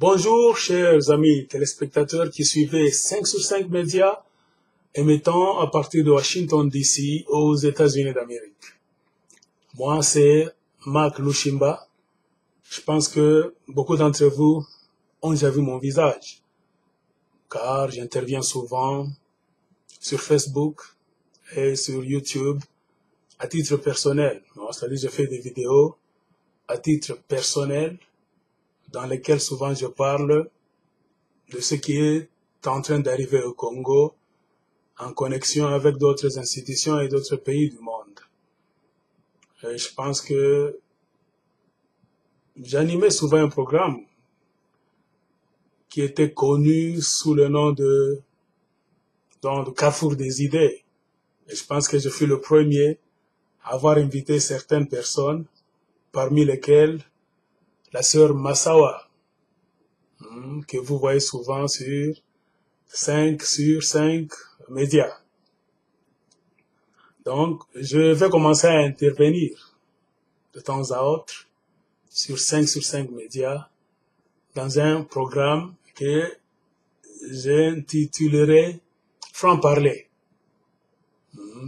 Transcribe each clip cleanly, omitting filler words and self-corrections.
Bonjour, chers amis téléspectateurs qui suivez 5 sur 5 médias émettant à partir de Washington, D.C. aux États-Unis d'Amérique. Moi, c'est Marc Lushimba. Je pense que beaucoup d'entre vous ont déjà vu mon visage, car j'interviens souvent sur Facebook et sur YouTube à titre personnel. C'est-à-dire, je fais des vidéos à titre personnel dans lesquelles souvent je parle de ce qui est en train d'arriver au Congo en connexion avec d'autres institutions et d'autres pays du monde. Et je pense que j'animais souvent un programme qui était connu sous le nom de Carrefour des idées. Et je pense que je fus le premier à avoir invité certaines personnes, parmi lesquelles la sœur Massawa, que vous voyez souvent sur 5 sur 5 médias. Donc, je vais commencer à intervenir de temps à autre sur 5 sur 5 médias dans un programme que j'intitulerai Franc-parler.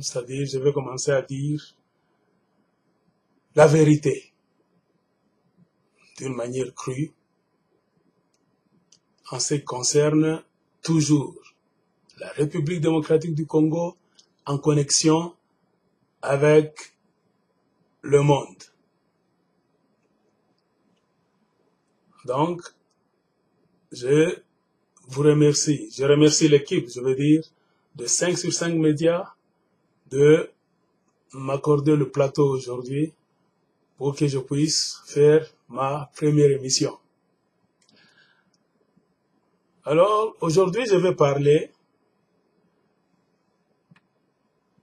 C'est-à-dire, je vais commencer à dire la vérité d'une manière crue en ce qui concerne toujours la République démocratique du Congo en connexion avec le monde. Donc, je vous remercie. Je remercie l'équipe, je veux dire, de 5 sur 5 médias de m'accorder le plateau aujourd'hui pour que je puisse faire ma première émission. Alors, aujourd'hui, je vais parler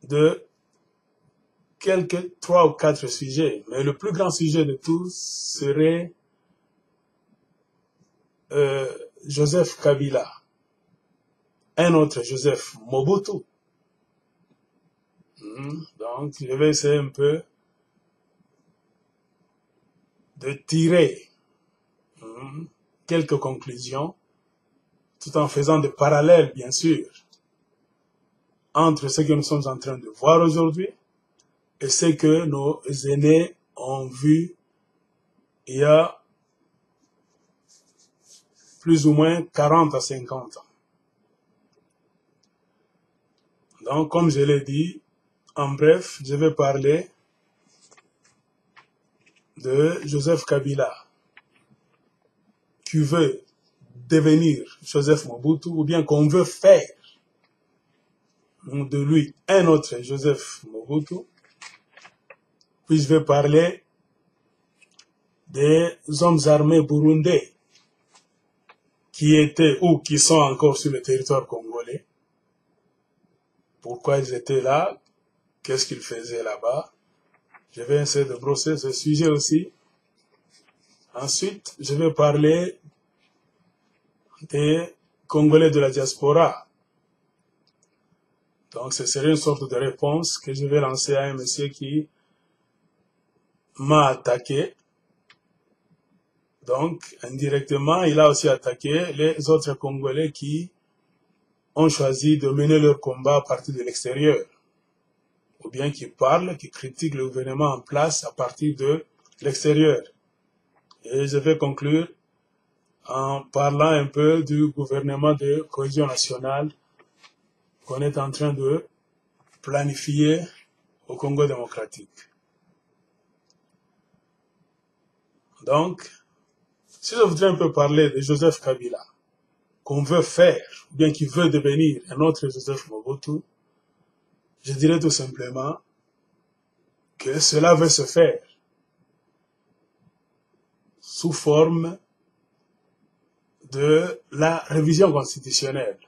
de quelques 3 ou 4 sujets, mais le plus grand sujet de tous serait Joseph Kabila, un autre Joseph Mobutu. Donc, je vais essayer un peu de tirer quelques conclusions, tout en faisant des parallèles, bien sûr, entre ce que nous sommes en train de voir aujourd'hui et ce que nos aînés ont vu il y a plus ou moins 40 à 50 ans. Donc, comme je l'ai dit, en bref, je vais parler de Joseph Kabila, qui veut devenir Joseph Mobutu, ou bien qu'on veut faire de lui un autre Joseph Mobutu. Puis je vais parler des hommes armés burundais qui étaient ou qui sont encore sur le territoire congolais. Pourquoi ils étaient là? Qu'est-ce qu'ils faisaient là-bas? Je vais essayer de brosser ce sujet aussi. Ensuite, je vais parler des Congolais de la diaspora. Donc, ce serait une sorte de réponse que je vais lancer à un monsieur qui m'a attaqué. Donc, indirectement, il a aussi attaqué les autres Congolais qui ont choisi de mener leur combat à partir de l'extérieur. Ou bien qui parlent, qui critiquent le gouvernement en place à partir de l'extérieur. Et je vais conclure en parlant un peu du gouvernement de cohésion nationale qu'on est en train de planifier au Congo démocratique. Donc, si je voudrais un peu parler de Joseph Kabila, qu'on veut faire, ou bien qui veut devenir un autre Joseph Mobutu, je dirais tout simplement que cela veut se faire sous forme de la révision constitutionnelle.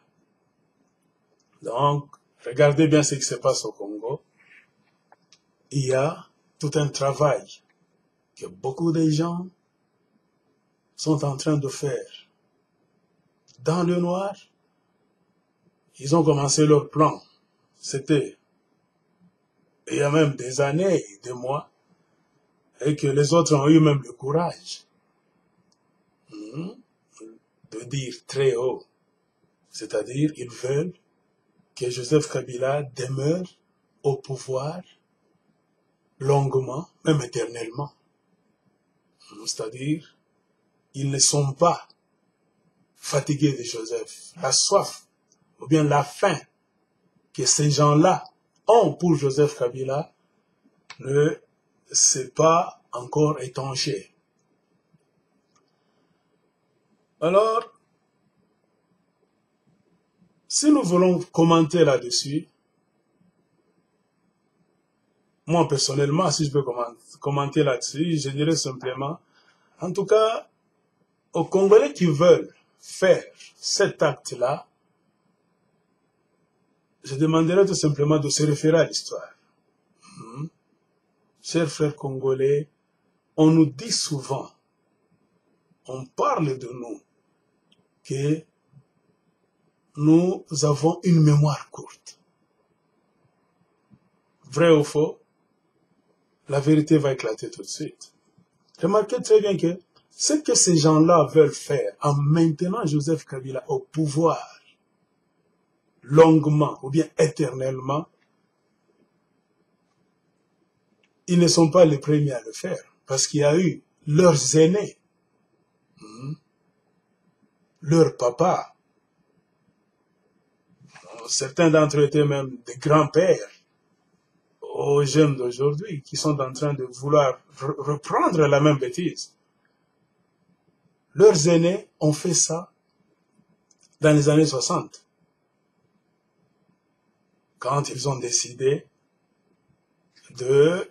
Donc, regardez bien ce qui se passe au Congo. Il y a tout un travail que beaucoup de gens sont en train de faire. Dans le noir, ils ont commencé leur plan. C'était il y a même des années et des mois, et que les autres ont eu même le courage de dire très haut. C'est-à-dire, ils veulent que Joseph Kabila demeure au pouvoir longuement, même éternellement. C'est-à-dire, ils ne sont pas fatigués de Joseph. La soif, ou bien la faim que ces gens-là ont pour Joseph Kabila ne s'est pas encore étanché. Alors, si nous voulons commenter là-dessus, moi personnellement, si je peux commenter là-dessus, je dirais simplement, en tout cas, aux Congolais qui veulent faire cet acte-là, je demanderais tout simplement de se référer à l'histoire. Chers frères congolais, on nous dit souvent, on parle de nous, que nous avons une mémoire courte. Vrai ou faux? La vérité va éclater tout de suite. Remarquez très bien que ce que ces gens-là veulent faire en maintenant Joseph Kabila au pouvoir longuement ou bien éternellement, ils ne sont pas les premiers à le faire parce qu'il y a eu leurs aînés, leurs papas, certains d'entre eux étaient même des grands-pères aux jeunes d'aujourd'hui qui sont en train de vouloir reprendre la même bêtise. Leurs aînés ont fait ça dans les années 60, quand ils ont décidé de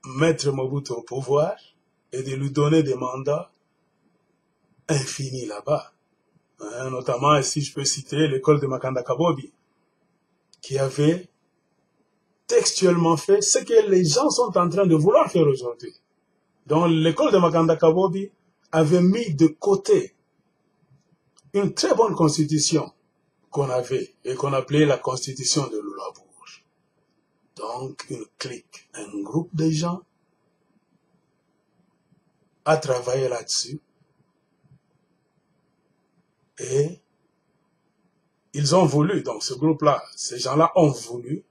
mettre Mobutu au pouvoir et de lui donner des mandats infinis là-bas. Notamment, ici, je peux citer l'école de Makanda Kabobi, qui avait textuellement fait ce que les gens sont en train de vouloir faire aujourd'hui. Donc, l'école de Makanda Kabobi avait mis de côté une très bonne constitution qu'on avait et qu'on appelait la constitution de Lulabour. Donc, une clique, un groupe de gens a travaillé là-dessus et ils ont voulu, donc ce groupe-là, ces gens-là ont voulu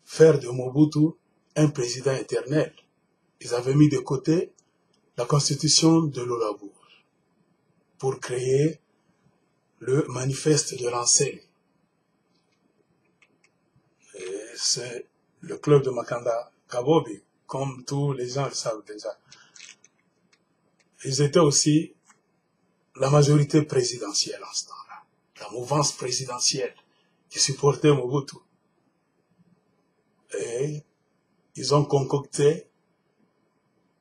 faire de Mobutu un président éternel. Ils avaient mis de côté la constitution de Lulabour pour créer le manifeste de l'enseigne. Et c'est le club de Makanda Kabobi, comme tous les gens le savent déjà. Ils étaient aussi la majorité présidentielle en ce temps-là, la mouvance présidentielle qui supportait Mobutu. Et ils ont concocté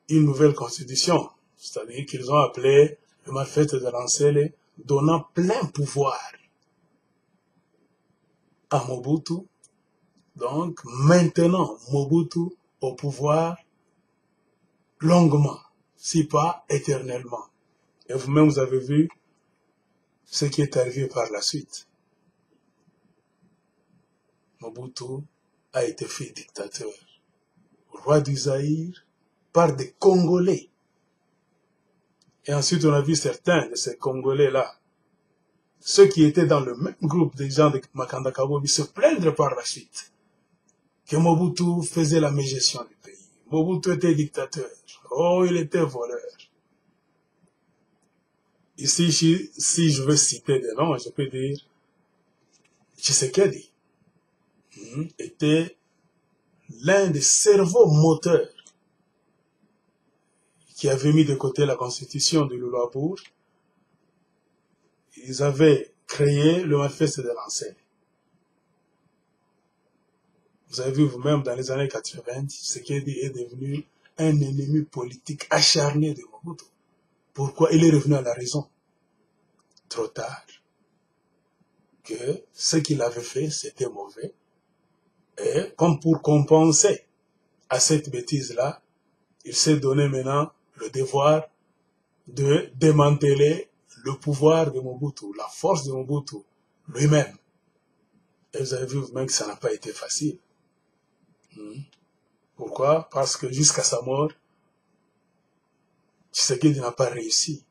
une nouvelle constitution, c'est-à-dire qu'ils ont appelé le manifeste de l'enseigne donnant plein pouvoir à Mobutu, donc maintenant Mobutu au pouvoir longuement, si pas éternellement. Et vous-même, vous avez vu ce qui est arrivé par la suite. Mobutu a été fait dictateur, roi du Zaïre, par des Congolais. Et ensuite, on a vu certains de ces Congolais-là, ceux qui étaient dans le même groupe des gens de Makanda Kabobi, se plaindre par la suite que Mobutu faisait la mégestion du pays. Mobutu était dictateur. Oh, il était voleur. Ici, si je veux citer des noms, je peux dire Tshisekedi était l'un des cerveaux moteurs qui avait mis de côté la constitution de Lulabour. Ils avaient créé le manifeste de l'enseigne. Vous avez vu vous-même dans les années 80, Tshisekedi est devenu un ennemi politique acharné de Mobutu. Pourquoi? Il est revenu à la raison. Trop tard. Que ce qu'il avait fait, c'était mauvais. Et comme pour compenser à cette bêtise-là, il s'est donné maintenant le devoir de démanteler le pouvoir de Mobutu, la force de Mobutu lui-même. Et vous avez vu vous-même que ça n'a pas été facile. Pourquoi? Parce que jusqu'à sa mort, Tshisekedi n'a pas réussi.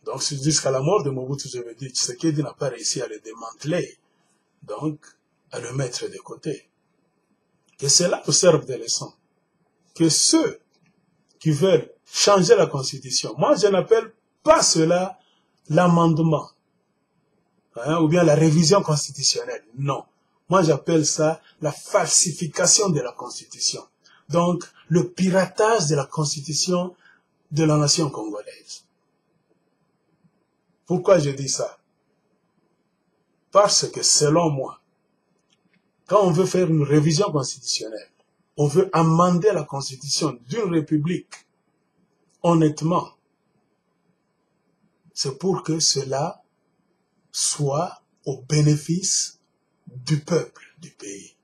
Donc, jusqu'à la mort de Mobutu, je veux dire, Tshisekedi n'a pas réussi à le démanteler, donc à le mettre de côté. Et cela nous sert de leçon. Que ceux qui veulent changer la Constitution, moi je n'appelle pas cela l'amendement, ou bien la révision constitutionnelle. Non. Moi j'appelle ça la falsification de la Constitution. Donc, le piratage de la Constitution de la nation congolaise. Pourquoi je dis ça? Parce que selon moi, quand on veut faire une révision constitutionnelle, on veut amender la Constitution d'une république, honnêtement, c'est pour que cela soit au bénéfice du peuple du pays.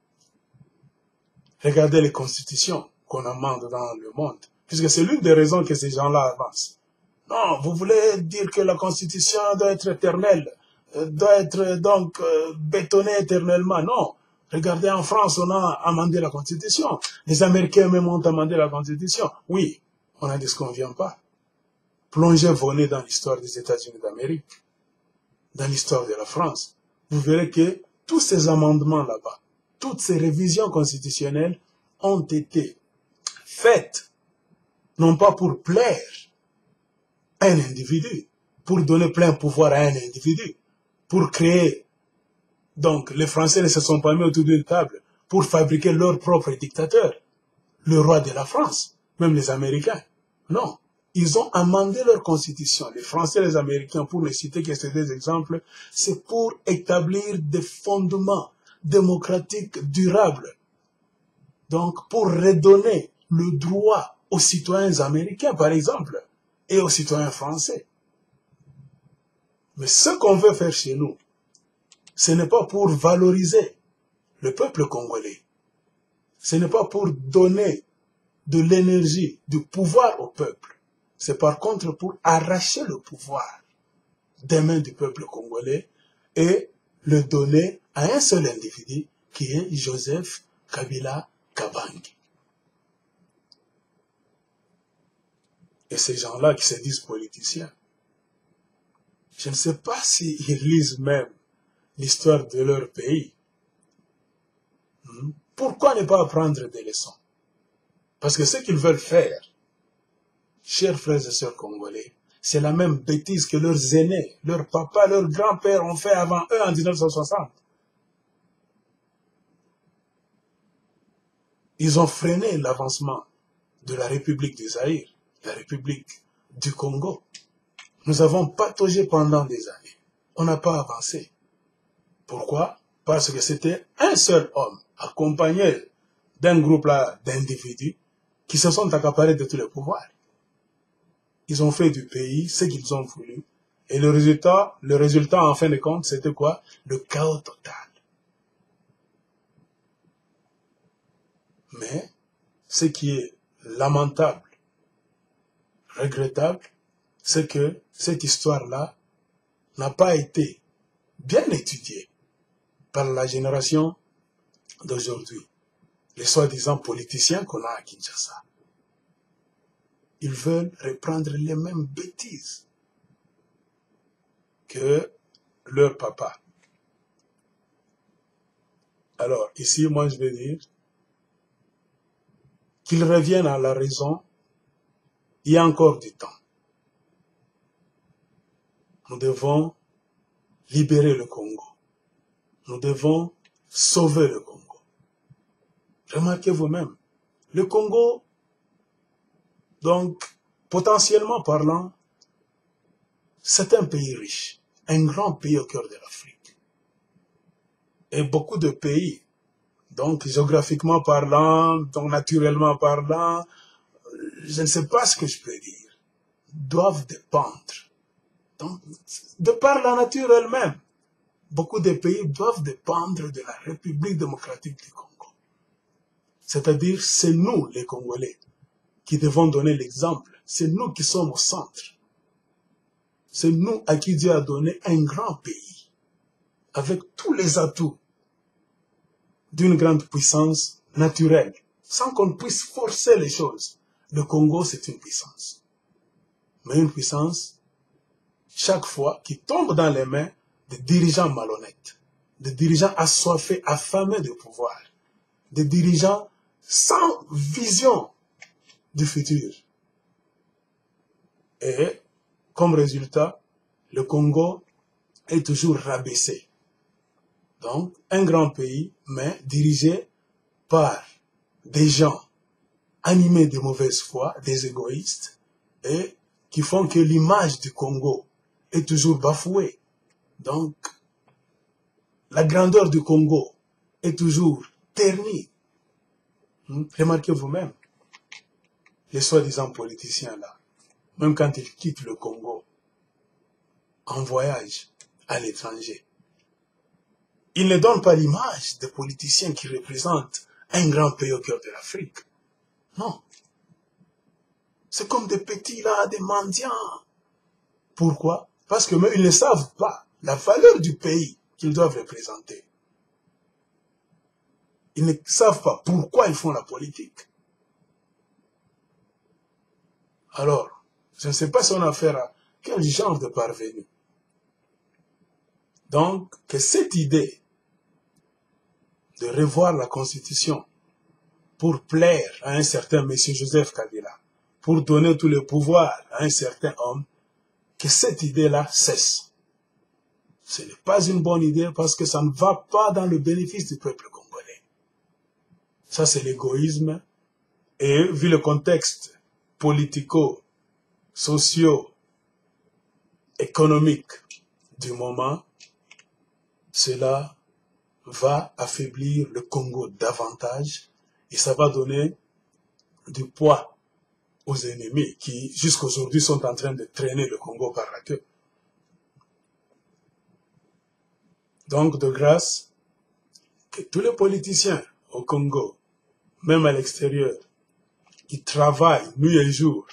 Regardez les constitutions qu'on amende dans le monde, puisque c'est l'une des raisons que ces gens-là avancent. Non, vous voulez dire que la Constitution doit être éternelle, doit être donc bétonnée éternellement. Non. Regardez, en France, on a amendé la Constitution. Les Américains même ont amendé la Constitution. Oui, on ne disconvient pas. Plongez vos nez dans l'histoire des États-Unis d'Amérique, dans l'histoire de la France. Vous verrez que tous ces amendements là-bas, toutes ces révisions constitutionnelles ont été faites, non pas pour plaire à un individu, pour donner plein pouvoir à un individu, pour créer. Donc, les Français ne se sont pas mis autour d'une table pour fabriquer leur propre dictateur, le roi de la France, même les Américains. Non. Ils ont amendé leur constitution, les Français et les Américains, pour ne citer que ces deux exemples, c'est pour établir des fondements démocratiques durables. Donc, pour redonner le droit aux citoyens américains, par exemple, et aux citoyens français. Mais ce qu'on veut faire chez nous, ce n'est pas pour valoriser le peuple congolais. Ce n'est pas pour donner de l'énergie, du pouvoir au peuple. C'est par contre pour arracher le pouvoir des mains du peuple congolais et le donner à un seul individu qui est Joseph Kabila Kabange. Et ces gens-là qui se disent politiciens, je ne sais pas s'ils lisent même l'histoire de leur pays. Pourquoi ne pas apprendre des leçons? Parce que ce qu'ils veulent faire, chers frères et sœurs congolais, c'est la même bêtise que leurs aînés, leurs papas, leurs grands-pères ont fait avant eux en 1960. Ils ont freiné l'avancement de la République du Zaïre, la République du Congo. Nous avons pataugé pendant des années. On n'a pas avancé. Pourquoi? Parce que c'était un seul homme, accompagné d'un groupe d'individus, qui se sont accaparés de tous les pouvoirs. Ils ont fait du pays ce qu'ils ont voulu. Et le résultat, en fin de compte, c'était quoi? Le chaos total. Mais, ce qui est lamentable, regrettable, c'est que cette histoire-là n'a pas été bien étudiée par la génération d'aujourd'hui. Les soi-disant politiciens qu'on a à Kinshasa. Ils veulent reprendre les mêmes bêtises que leur papa. Alors, ici, moi, je vais dire qu'ils reviennent à la raison. Il y a encore du temps. Nous devons libérer le Congo. Nous devons sauver le Congo. Remarquez vous-même, le Congo, donc, potentiellement parlant, c'est un pays riche, un grand pays au cœur de l'Afrique. Et beaucoup de pays, donc géographiquement parlant, donc naturellement parlant, je ne sais pas ce que je peux dire, doivent dépendre. Donc, de par la nature elle-même, beaucoup de pays doivent dépendre de la République démocratique du Congo. C'est-à-dire, c'est nous, les Congolais, qui devons donner l'exemple. C'est nous qui sommes au centre. C'est nous à qui Dieu a donné un grand pays, avec tous les atouts d'une grande puissance naturelle, sans qu'on puisse forcer les choses. Le Congo, c'est une puissance. Mais une puissance chaque fois qui tombe dans les mains des dirigeants malhonnêtes, des dirigeants assoiffés, affamés de pouvoir, des dirigeants sans vision du futur. Et comme résultat, le Congo est toujours rabaissé. Donc, un grand pays, mais dirigé par des gens animés de mauvaise foi, des égoïstes, et qui font que l'image du Congo est toujours bafouée. Donc, la grandeur du Congo est toujours ternie. Remarquez vous-même, les soi-disant politiciens là, même quand ils quittent le Congo en voyage à l'étranger, ils ne donnent pas l'image des politiciens qui représentent un grand pays au cœur de l'Afrique. Non. C'est comme des petits là, des mendiants. Pourquoi? Parce que même ils ne savent pas la valeur du pays qu'ils doivent représenter. Ils ne savent pas pourquoi ils font la politique. Alors, je ne sais pas si on a affaire à quel genre de parvenu. Donc, que cette idée de revoir la Constitution pour plaire à un certain monsieur Joseph Kabila, pour donner tout le pouvoir à un certain homme, que cette idée-là cesse. Ce n'est pas une bonne idée parce que ça ne va pas dans le bénéfice du peuple congolais. Ça, c'est l'égoïsme. Et vu le contexte politico, socio, économique du moment, cela va affaiblir le Congo davantage et ça va donner du poids aux ennemis qui, jusqu'aujourd'hui, sont en train de traîner le Congo par la queue. Donc, de grâce, que tous les politiciens au Congo, même à l'extérieur, qui travaillent nuit et jour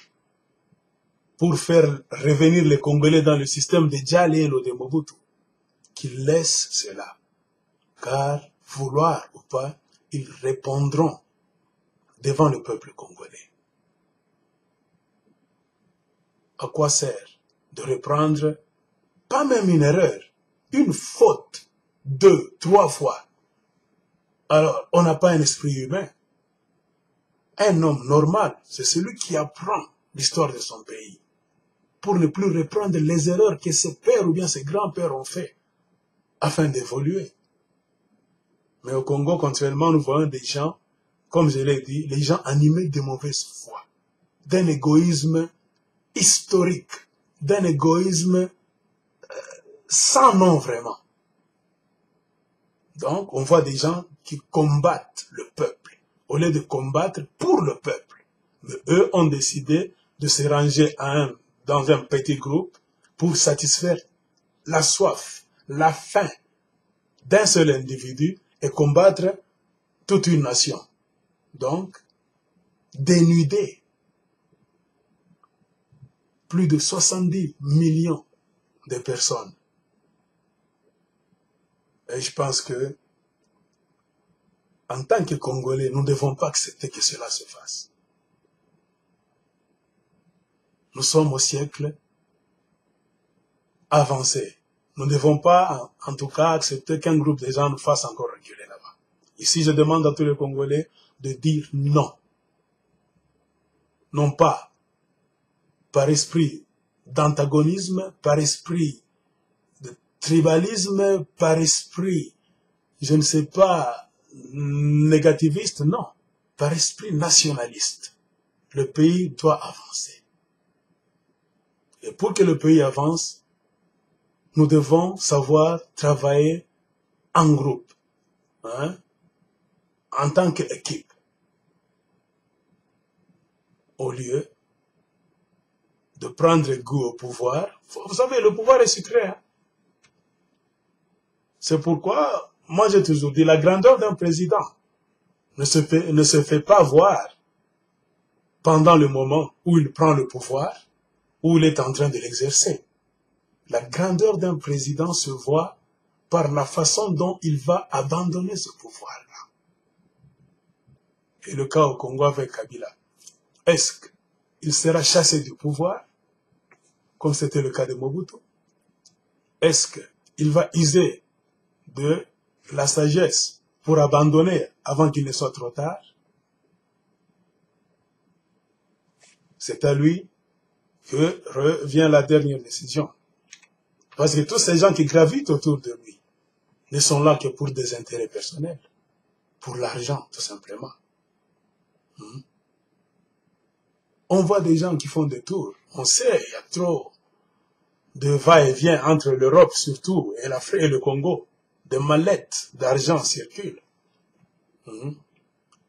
pour faire revenir les Congolais dans le système de Djalielo de Mobutu, qu'ils laissent cela. Car, vouloir ou pas, ils répondront devant le peuple congolais. À quoi sert de reprendre, pas même une erreur, une faute, 2, 3 fois? Alors, on n'a pas un esprit humain. Un homme normal, c'est celui qui apprend l'histoire de son pays pour ne plus reprendre les erreurs que ses pères ou bien ses grands-pères ont fait afin d'évoluer. Mais au Congo, contrairement, nous voyons des gens, comme je l'ai dit, les gens animés de mauvaise foi, d'un égoïsme historique, d'un égoïsme sans nom vraiment. Donc, on voit des gens qui combattent le peuple, au lieu de combattre pour le peuple. Mais eux ont décidé de se ranger dans un petit groupe pour satisfaire la soif, la faim d'un seul individu et combattre toute une nation. Donc, dénuder plus de 70 millions de personnes. Et je pense que, en tant que Congolais, nous ne devons pas accepter que cela se fasse. Nous sommes au siècle avancé. Nous ne devons pas, en tout cas, accepter qu'un groupe de gens nous fasse encore reculer là-bas. Ici, je demande à tous les Congolais de dire non. Non pas par esprit d'antagonisme, par esprit de tribalisme, par esprit, je ne sais pas, négativiste, non. Par esprit nationaliste. Le pays doit avancer. Et pour que le pays avance, nous devons savoir travailler en groupe, hein, en tant qu'équipe, au lieu de prendre goût au pouvoir. Vous savez, le pouvoir est sucré. Hein? C'est pourquoi, moi j'ai toujours dit, la grandeur d'un président ne se fait pas voir pendant le moment où il prend le pouvoir, où il est en train de l'exercer. La grandeur d'un président se voit par la façon dont il va abandonner ce pouvoir-là. Et le cas au Congo avec Kabila, est-ce qu'il sera chassé du pouvoir, comme c'était le cas de Mobutu? Est-ce qu'il va user de la sagesse pour abandonner avant qu'il ne soit trop tard? C'est à lui que revient la dernière décision. Parce que tous ces gens qui gravitent autour de lui ne sont là que pour des intérêts personnels, pour l'argent, tout simplement. On voit des gens qui font des tours. On sait, il y a trop de va-et-vient entre l'Europe surtout et l'Afrique et le Congo. Des mallettes d'argent circulent.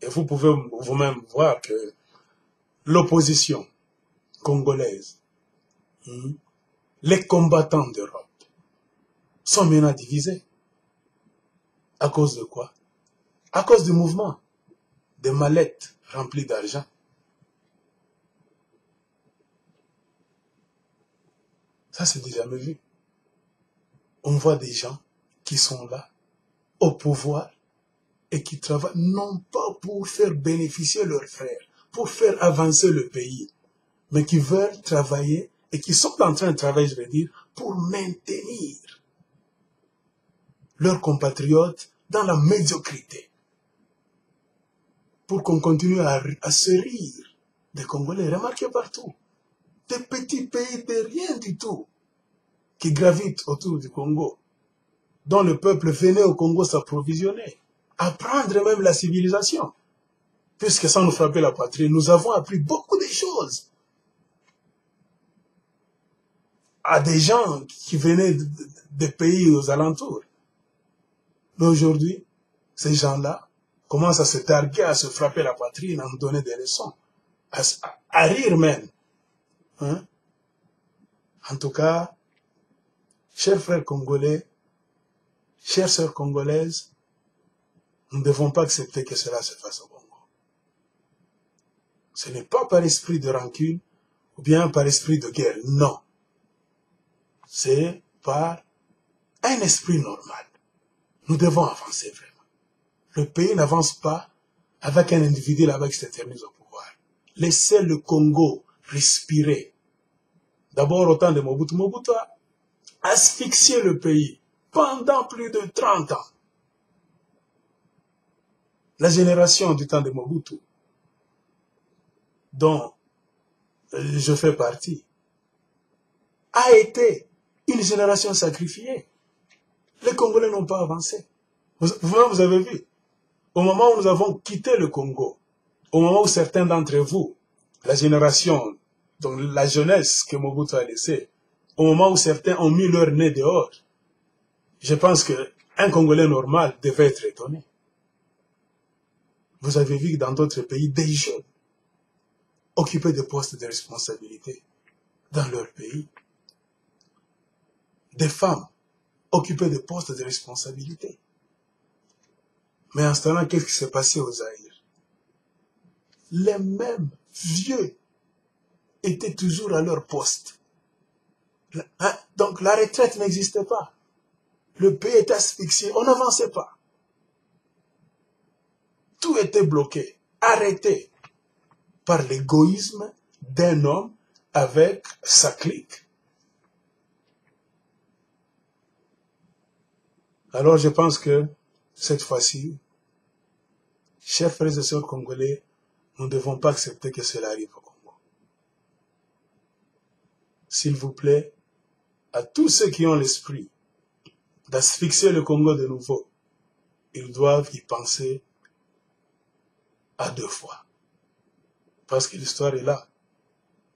Et vous pouvez vous-même voir que l'opposition congolaise, les combattants d'Europe, sont maintenant divisés. À cause de quoi? À cause du mouvement, des mallettes remplies d'argent. Ça, c'est déjà vu. On voit des gens qui sont là, au pouvoir, et qui travaillent non pas pour faire bénéficier leurs frères, pour faire avancer le pays, mais qui veulent travailler et qui sont en train de travailler, je veux dire, pour maintenir leurs compatriotes dans la médiocrité. Pour qu'on continue à se rire des Congolais. Remarquez partout. Des petits pays de rien du tout qui gravitent autour du Congo, dont le peuple venait au Congo s'approvisionner, apprendre même la civilisation. Puisque sans nous frapper la patrie, nous avons appris beaucoup de choses à des gens qui venaient des pays aux alentours. Mais aujourd'hui, ces gens-là commencent à se targuer, à se frapper la poitrine, à nous donner des leçons, à rire même. En tout cas, chers frères congolais, chères sœurs congolaises, nous ne devons pas accepter que cela se fasse au Congo. Ce n'est pas par esprit de rancune ou bien par esprit de guerre, non. C'est par un esprit normal. Nous devons avancer vraiment. Le pays n'avance pas avec un individu là-bas qui s'éternise au pouvoir. Laissez le Congo respirer. D'abord, au temps de Mobutu, Mobutu a asphyxié le pays pendant plus de 30 ans. La génération du temps de Mobutu, dont je fais partie, a été une génération sacrifiée. Les Congolais n'ont pas avancé. Vous-même, vous avez vu. Au moment où nous avons quitté le Congo, au moment où certains d'entre vous, la génération, donc la jeunesse que Mobutu a laissée, au moment où certains ont mis leur nez dehors, je pense qu'un Congolais normal devait être étonné. Vous avez vu que dans d'autres pays, des jeunes occupaient des postes de responsabilité dans leur pays. Des femmes occupaient des postes de responsabilité. Mais en ce temps-là, qu'est-ce qui s'est passé aux Zaïre? Les mêmes vieux étaient toujours à leur poste. Donc la retraite n'existait pas. Le pays était asphyxié, on n'avançait pas. Tout était bloqué, arrêté par l'égoïsme d'un homme avec sa clique. Alors je pense que cette fois-ci, chers frères et sœurs congolais, nous ne devons pas accepter que cela arrive au Congo. S'il vous plaît, à tous ceux qui ont l'esprit d'asphyxier le Congo de nouveau, ils doivent y penser à 2 fois. Parce que l'histoire est là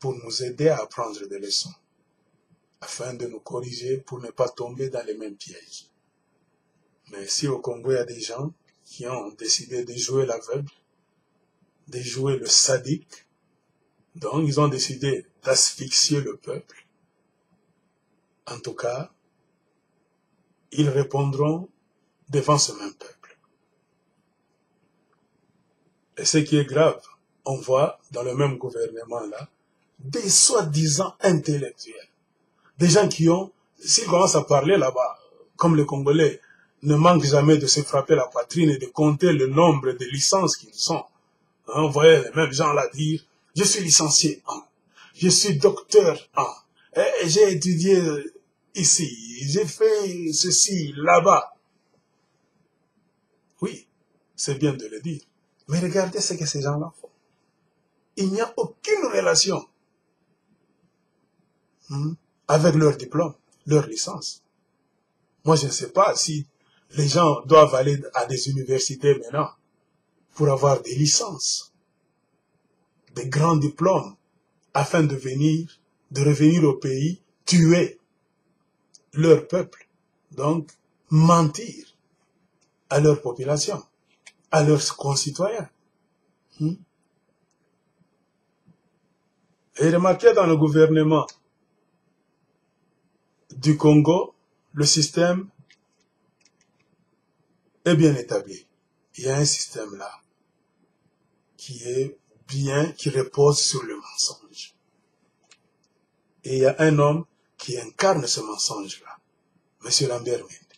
pour nous aider à apprendre des leçons, afin de nous corriger pour ne pas tomber dans les mêmes pièges. Mais si au Congo, il y a des gens qui ont décidé de jouer l'aveugle, de jouer le sadique, donc ils ont décidé d'asphyxier le peuple, en tout cas, ils répondront devant ce même peuple. Et ce qui est grave, on voit dans le même gouvernement-là, des soi-disant intellectuels, des gens qui ont, s'ils commencent à parler là-bas, comme les Congolais, ne manquent jamais de se frapper la poitrine et de compter le nombre de licences qu'ils ont. Vous voyez les mêmes gens là dire, je suis licencié en, je suis docteur en, et j'ai étudié ici, j'ai fait ceci, là-bas. Oui, c'est bien de le dire. Mais regardez ce que ces gens-là font. Il n'y a aucune relation avec leur diplôme, leur licence. Moi, je ne sais pas si les gens doivent aller à des universités maintenant pour avoir des licences, des grands diplômes, afin de revenir au pays, tuer leur peuple, donc mentir à leur population, à leurs concitoyens. Et remarquez dans le gouvernement du Congo, le système est bien établi. Il y a un système là qui est bien, qui repose sur le mensonge. Et il y a un homme qui incarne ce mensonge-là, M. Lambert Mende.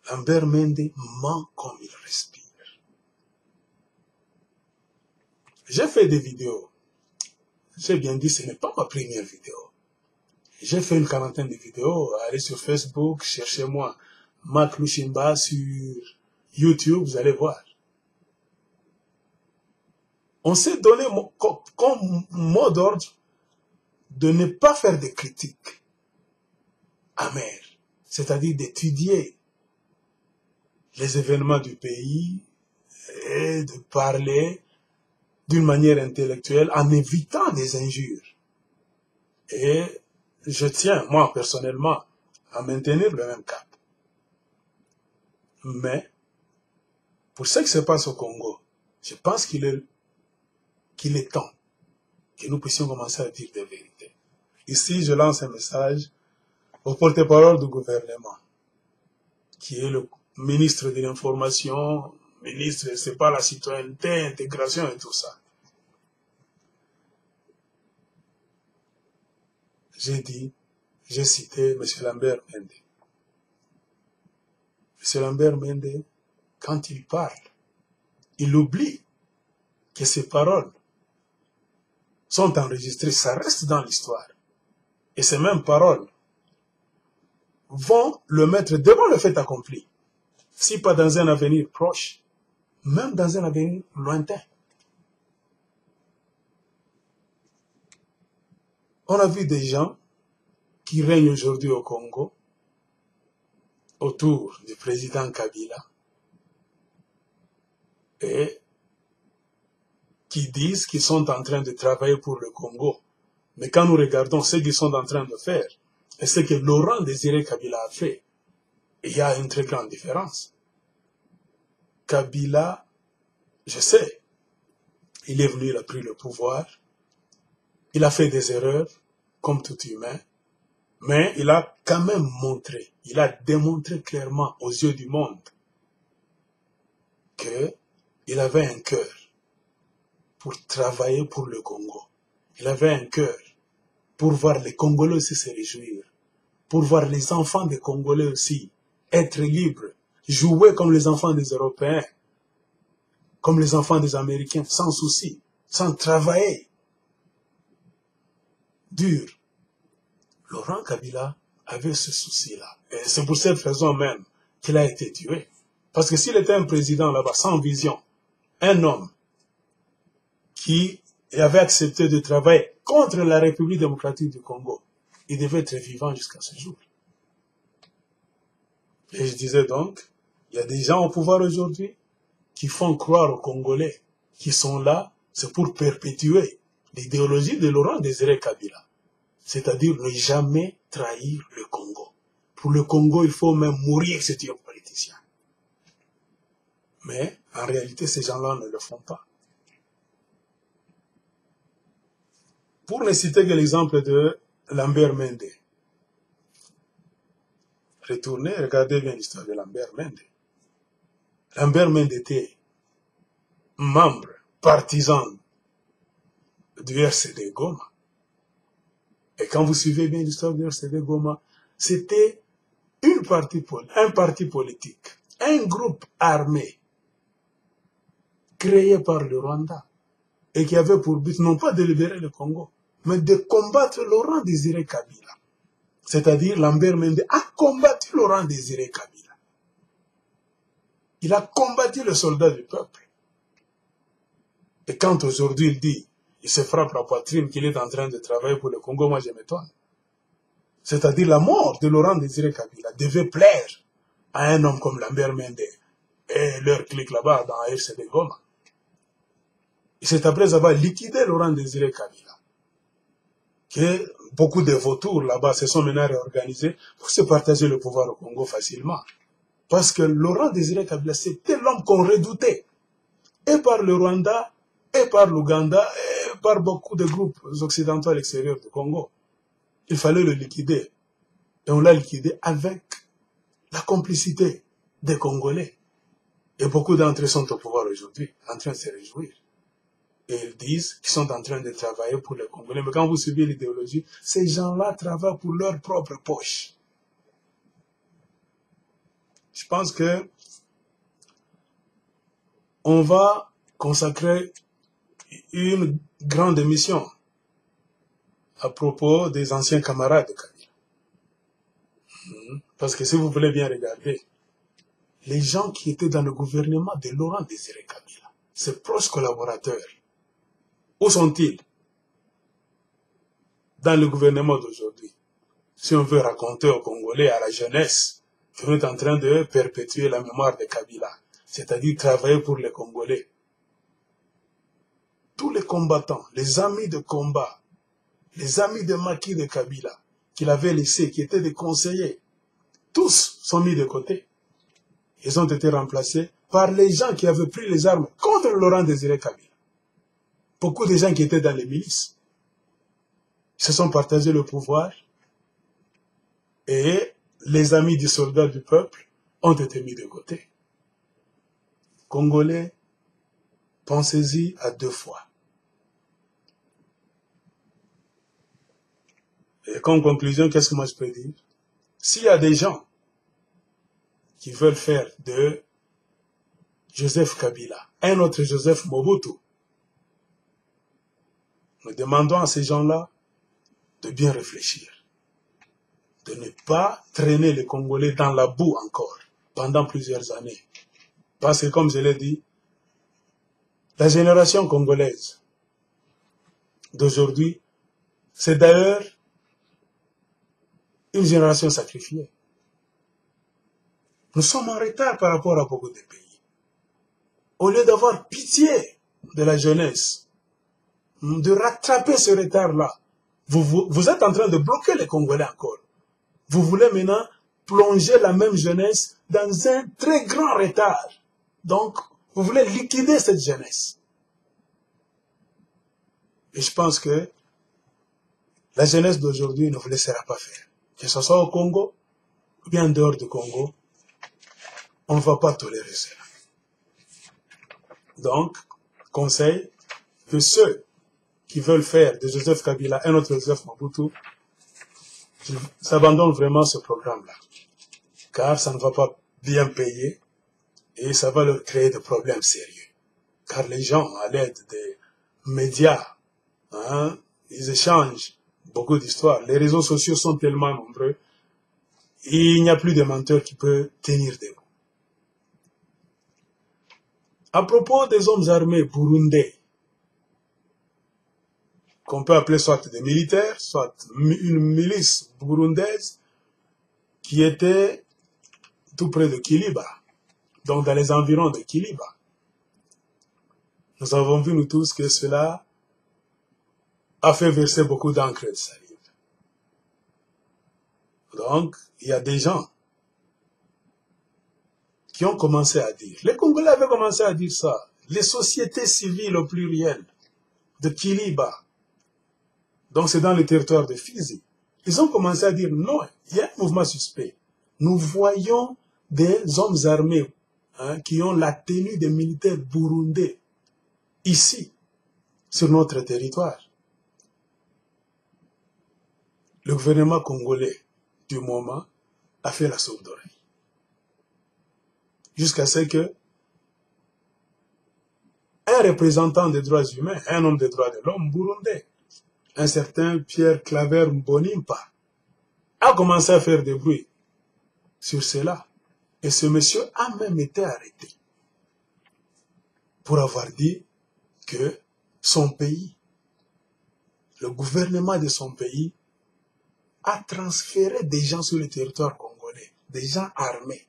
Lambert Mende ment comme il respire. J'ai fait des vidéos. J'ai bien dit, ce n'est pas ma première vidéo. J'ai fait une quarantaine de vidéos. Allez sur Facebook, cherchez-moi Marc Lushimba sur YouTube, vous allez voir. On s'est donné comme mot d'ordre de ne pas faire de critiques amères, c'est-à-dire d'étudier les événements du pays et de parler d'une manière intellectuelle en évitant des injures. Et je tiens, moi, personnellement, à maintenir le même cap. Mais, pour ce qui se passe au Congo, je pense qu'il est temps que nous puissions commencer à dire des vérités. Ici, je lance un message au porte-parole du gouvernement, qui est le ministre de l'Information, ministre, c'est pas la citoyenneté, intégration et tout ça. J'ai cité M. Lambert Mende. M. Lambert Mende, quand il parle, il oublie que ses paroles sont enregistrées, ça reste dans l'histoire. Et ces mêmes paroles vont le mettre devant le fait accompli. Si pas dans un avenir proche, même dans un avenir lointain. On a vu des gens qui règnent aujourd'hui au Congo autour du président Kabila et qui disent qu'ils sont en train de travailler pour le Congo. Mais quand nous regardons ce qu'ils sont en train de faire et ce que Laurent Désiré Kabila a fait, il y a une très grande différence. Kabila, je sais, il est venu, il a pris le pouvoir, il a fait des erreurs, comme tout humain, mais il a quand même montré, il a démontré clairement aux yeux du monde qu'il avait un cœur pour travailler pour le Congo. Il avait un cœur pour voir les Congolais aussi se réjouir, pour voir les enfants des Congolais aussi être libres, jouer comme les enfants des Européens, comme les enfants des Américains, sans souci, sans travailler dur. Laurent Kabila avait ce souci-là. Et c'est pour cette raison même qu'il a été tué. Parce que s'il était un président là-bas sans vision, un homme qui avait accepté de travailler contre la République démocratique du Congo, il devait être vivant jusqu'à ce jour. Et je disais donc, il y a des gens au pouvoir aujourd'hui qui font croire aux Congolais qui sont là, c'est pour perpétuer l'idéologie de Laurent Désiré Kabila. C'est-à-dire ne jamais trahir le Congo. Pour le Congo, il faut même mourir si tu es politicien. Mais en réalité, ces gens-là ne le font pas. Pour ne citer que l'exemple de Lambert Mende, retournez, regardez bien l'histoire de Lambert Mende. Lambert Mende était membre, partisan du RCD Goma. Et quand vous suivez bien l'histoire du RCD Goma, c'était un parti politique, un groupe armé créé par le Rwanda et qui avait pour but non pas de libérer le Congo, mais de combattre Laurent Désiré Kabila. C'est-à-dire Lambert Mende a combattu Laurent Désiré Kabila. Il a combattu le soldat du peuple. Et quand aujourd'hui il dit, il se frappe la poitrine qu'il est en train de travailler pour le Congo, moi je m'étonne. C'est-à-dire la mort de Laurent Désiré Kabila devait plaire à un homme comme Lambert Mende et leur clique là-bas dans RCD Goma. Et c'est après avoir liquidé Laurent Désiré Kabila que beaucoup de vautours là-bas se sont maintenant réorganisés pour se partager le pouvoir au Congo facilement. Parce que Laurent Désiré Kabila, c'était l'homme qu'on redoutait, et par le Rwanda, et par l'Ouganda, et par beaucoup de groupes occidentaux à l'extérieur du Congo. Il fallait le liquider. Et on l'a liquidé avec la complicité des Congolais. Et beaucoup d'entre eux sont au pouvoir aujourd'hui, en train de se réjouir. Et ils disent qu'ils sont en train de travailler pour les Congolais. Mais quand vous suivez l'idéologie, ces gens-là travaillent pour leur propre poche. Je pense que on va consacrer une grande émission à propos des anciens camarades de Kabila. Parce que si vous voulez bien regarder, les gens qui étaient dans le gouvernement de Laurent Désiré Kabila, ses proches collaborateurs, où sont-ils dans le gouvernement d'aujourd'hui? Si on veut raconter aux Congolais, à la jeunesse, qu'on est en train de perpétuer la mémoire de Kabila, c'est-à-dire travailler pour les Congolais. Tous les combattants, les amis de combat, les amis de Macky de Kabila, qu'il avait laissés, qui étaient des conseillers, tous sont mis de côté. Ils ont été remplacés par les gens qui avaient pris les armes contre Laurent Désiré Kabila. Beaucoup de gens qui étaient dans les milices se sont partagés le pouvoir et les amis du soldat du peuple ont été mis de côté. Congolais, pensez-y à 2 fois. Et comme conclusion, qu'est-ce que moi je peux dire? S'il y a des gens qui veulent faire de Joseph Kabila un autre Joseph Mobutu, nous demandons à ces gens-là de bien réfléchir, de ne pas traîner les Congolais dans la boue encore pendant plusieurs années. Parce que, comme je l'ai dit, la génération congolaise d'aujourd'hui, c'est d'ailleurs une génération sacrifiée. Nous sommes en retard par rapport à beaucoup de pays. Au lieu d'avoir pitié de la jeunesse, de rattraper ce retard-là, vous êtes en train de bloquer les Congolais encore. Vous voulez maintenant plonger la même jeunesse dans un très grand retard. Donc, vous voulez liquider cette jeunesse. Et je pense que la jeunesse d'aujourd'hui ne vous laissera pas faire. Que ce soit au Congo ou bien en dehors du Congo, on ne va pas tolérer cela. Donc, conseil que ceux qui veulent faire de Joseph Kabila un autre Joseph Mobutu s'abandonnent vraiment ce programme-là. Car ça ne va pas bien payer et ça va leur créer des problèmes sérieux. Car les gens, à l'aide des médias, ils échangent beaucoup d'histoires. Les réseaux sociaux sont tellement nombreux, il n'y a plus de menteur qui peut tenir debout. À propos des hommes armés burundais, qu'on peut appeler soit des militaires, soit une milice burundaise, qui était tout près de Kiliba, donc dans les environs de Kiliba. Nous avons vu, nous tous, que cela a fait verser beaucoup d'encre de salive. Donc, il y a des gens qui ont commencé à dire, les Congolais avaient commencé à dire ça, les sociétés civiles au pluriel de Kiliba, donc c'est dans le territoire de Fizi, ils ont commencé à dire non, il y a un mouvement suspect. Nous voyons des hommes armés qui ont la tenue des militaires burundais ici, sur notre territoire. Le gouvernement congolais du moment a fait la sourde oreille. Jusqu'à ce que un représentant des droits humains, un homme des droits de l'homme burundais, un certain Pierre Claver Mbonimpa, a commencé à faire des bruits sur cela. Et ce monsieur a même été arrêté pour avoir dit que son pays, le gouvernement de son pays, a transféré des gens sur le territoire congolais, des gens armés.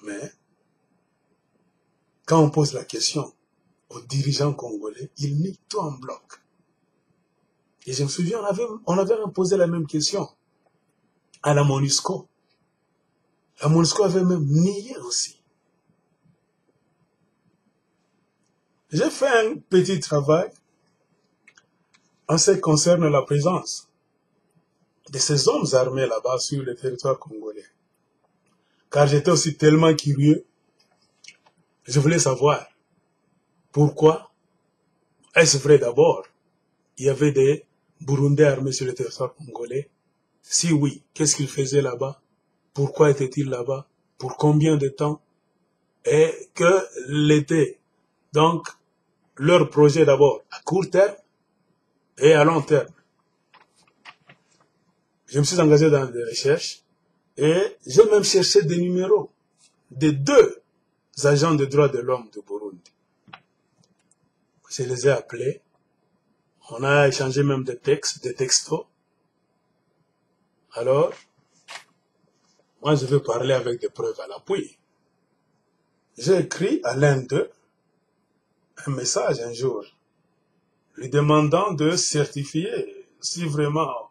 Mais, quand on pose la question aux dirigeants congolais, ils nient tout en bloc. Et je me souviens, on avait posé la même question à la MONUSCO. La MONUSCO avait même nié aussi. J'ai fait un petit travail en ce qui concerne la présence de ces hommes armés là-bas sur le territoire congolais. Car j'étais aussi tellement curieux, je voulais savoir pourquoi est-ce vrai d'abord il y avait des Burundais armés sur le territoire congolais. Si oui, qu'est-ce qu'ils faisaient là-bas? Pourquoi étaient-ils là-bas? Pour combien de temps? Et que l'était donc leur projet d'abord à court terme et à long terme. Je me suis engagé dans des recherches et j'ai même cherché des numéros des 2 agents des droits de l'homme de Burundi. Je les ai appelés. On a échangé même des textes, des textos. Alors, moi je vais parler avec des preuves à l'appui. J'ai écrit à l'un d'eux un message un jour, lui demandant de certifier si vraiment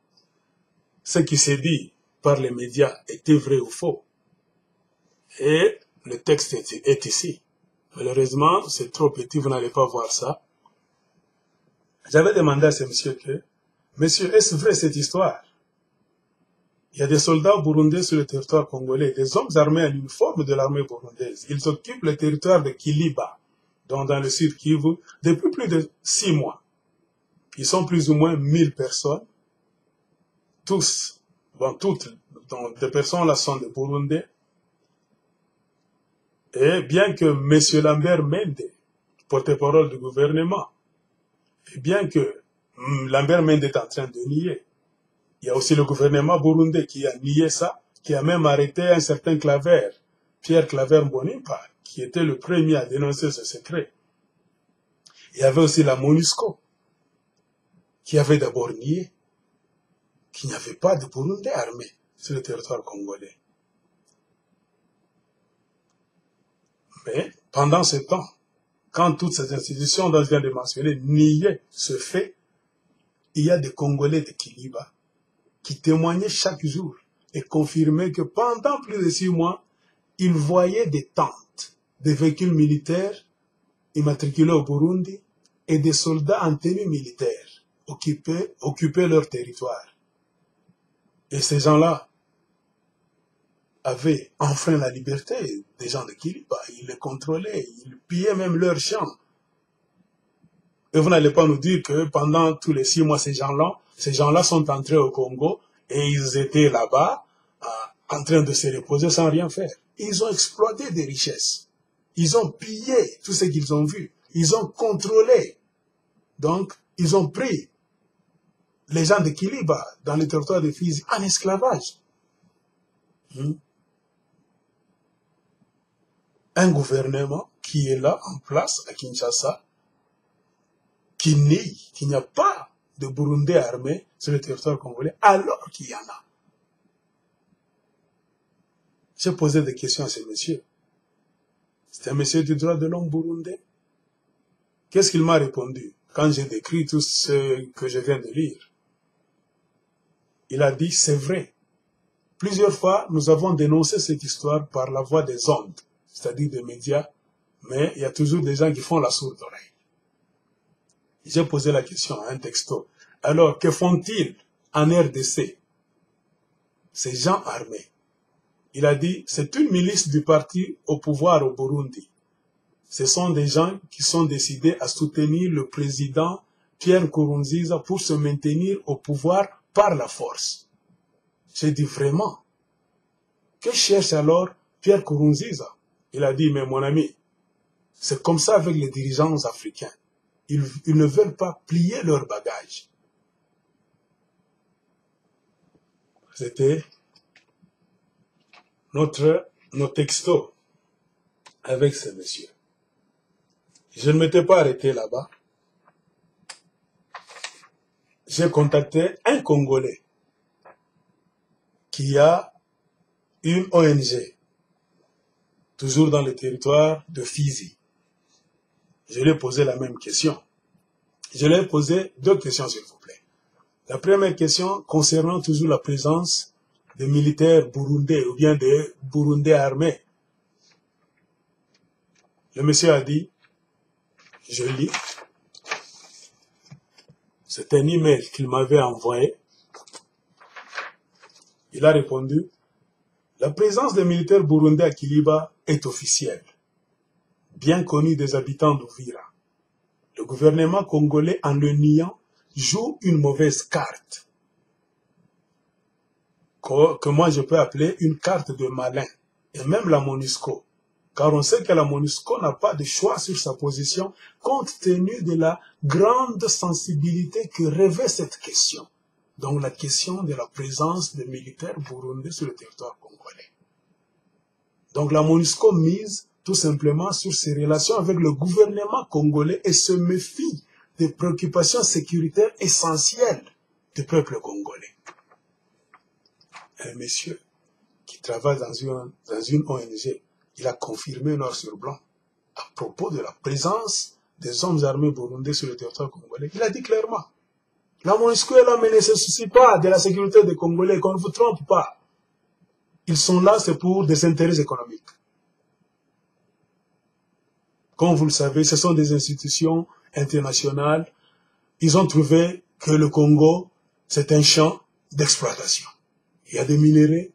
ce qui s'est dit par les médias était vrai ou faux. Et le texte est ici. Malheureusement, c'est trop petit, vous n'allez pas voir ça. J'avais demandé à ce monsieur que, monsieur, est-ce vrai cette histoire? Il y a des soldats burundais sur le territoire congolais, des hommes armés en uniforme de l'armée burundaise. Ils occupent le territoire de Kiliba, dans le sud Kivu, depuis plus de 6 mois. Ils sont plus ou moins 1000 personnes. Tous, toutes, des personnes là sont des Burundais. Et bien que M. Lambert Mende, porte-parole du gouvernement, et bien que Lambert Mende est en train de nier, il y a aussi le gouvernement burundais qui a nié ça, qui a même arrêté un certain Claver, Pierre Claver Mbonimpa, qui était le premier à dénoncer ce secret. Il y avait aussi la MONUSCO, qui avait d'abord nié qu'il n'y avait pas de Burundais armés sur le territoire congolais. Mais pendant ce temps, quand toutes ces institutions dont je viens de mentionner niaient ce fait, il y a des Congolais de Kiliba qui témoignaient chaque jour et confirmaient que pendant plus de 6 mois, ils voyaient des tentes, des véhicules militaires immatriculés au Burundi et des soldats en tenue militaire occupaient leur territoire. Et ces gens-là avaient enfreint la liberté des gens de Kiliba. Ils les contrôlaient, ils pillaient même leurs champs. Et vous n'allez pas nous dire que pendant tous les 6 mois, ces gens-là sont entrés au Congo et ils étaient là-bas en train de se reposer sans rien faire. Ils ont exploité des richesses. Ils ont pillé tout ce qu'ils ont vu. Ils ont contrôlé. Donc, ils ont pris les gens de Kiliba dans le territoire de Fizi en esclavage. Un gouvernement qui est là en place à Kinshasa, qui nie qu'il n'y a pas de Burundais armés sur le territoire congolais, alors qu'il y en a. J'ai posé des questions à ce monsieur. C'est un monsieur du droit de l'homme burundais. Qu'est-ce qu'il m'a répondu quand j'ai décrit tout ce que je viens de lire? Il a dit, c'est vrai. Plusieurs fois, nous avons dénoncé cette histoire par la voix des ondes, c'est-à-dire des médias, mais il y a toujours des gens qui font la sourde oreille. J'ai posé la question à un texto. Alors, que font-ils en RDC, ces gens armés? Il a dit, c'est une milice du parti au pouvoir au Burundi. Ce sont des gens qui sont décidés à soutenir le président Pierre Nkurunziza pour se maintenir au pouvoir par la force. J'ai dit vraiment, que cherche alors Pierre Nkurunziza? Il a dit, mais mon ami, C'est comme ça avec les dirigeants africains. Ils ne veulent pas plier leurs bagages. C'était nos textos avec ce monsieur. Je ne m'étais pas arrêté là-bas. J'ai contacté un Congolais qui a une ONG, toujours dans le territoire de Fizi. Je lui ai posé la même question. Je lui ai posé deux questions, s'il vous plaît. La première question concernant toujours la présence des militaires burundais ou bien des Burundais armés. Le monsieur a dit, je lis, c'est un email qu'il m'avait envoyé. Il a répondu, la présence des militaires burundais à Kiliba est officielle, bien connue des habitants d'Uvira. Le gouvernement congolais, en le niant, joue une mauvaise carte, que moi je peux appeler une carte de malin, et même la MONUSCO. Car on sait que la MONUSCO n'a pas de choix sur sa position, compte tenu de la grande sensibilité que revêt cette question. Donc la question de la présence des militaires burundais sur le territoire congolais. Donc la MONUSCO mise tout simplement sur ses relations avec le gouvernement congolais et se méfie des préoccupations sécuritaires essentielles du peuple congolais. Un monsieur qui travaille dans une ONG, il a confirmé noir sur blanc à propos de la présence des hommes armés burundais sur le territoire congolais. Il a dit clairement, la MONUSCO est là, mais ne se soucie pas de la sécurité des Congolais, qu'on ne vous trompe pas. Ils sont là, c'est pour des intérêts économiques. Comme vous le savez, ce sont des institutions internationales. Ils ont trouvé que le Congo, c'est un champ d'exploitation. Il y a des minéraux.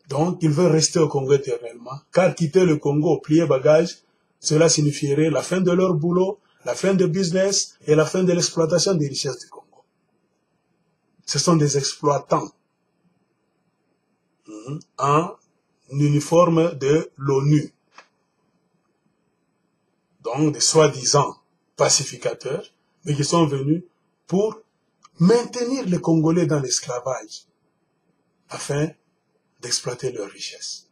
Donc, ils veulent rester au Congo éternellement. Car quitter le Congo, plier bagage, cela signifierait la fin de leur boulot, la fin de business et la fin de l'exploitation des richesses du Congo. Ce sont des exploitants en uniforme de l'ONU. Donc des soi-disant pacificateurs, mais qui sont venus pour maintenir les Congolais dans l'esclavage, afin d'exploiter leurs richesses.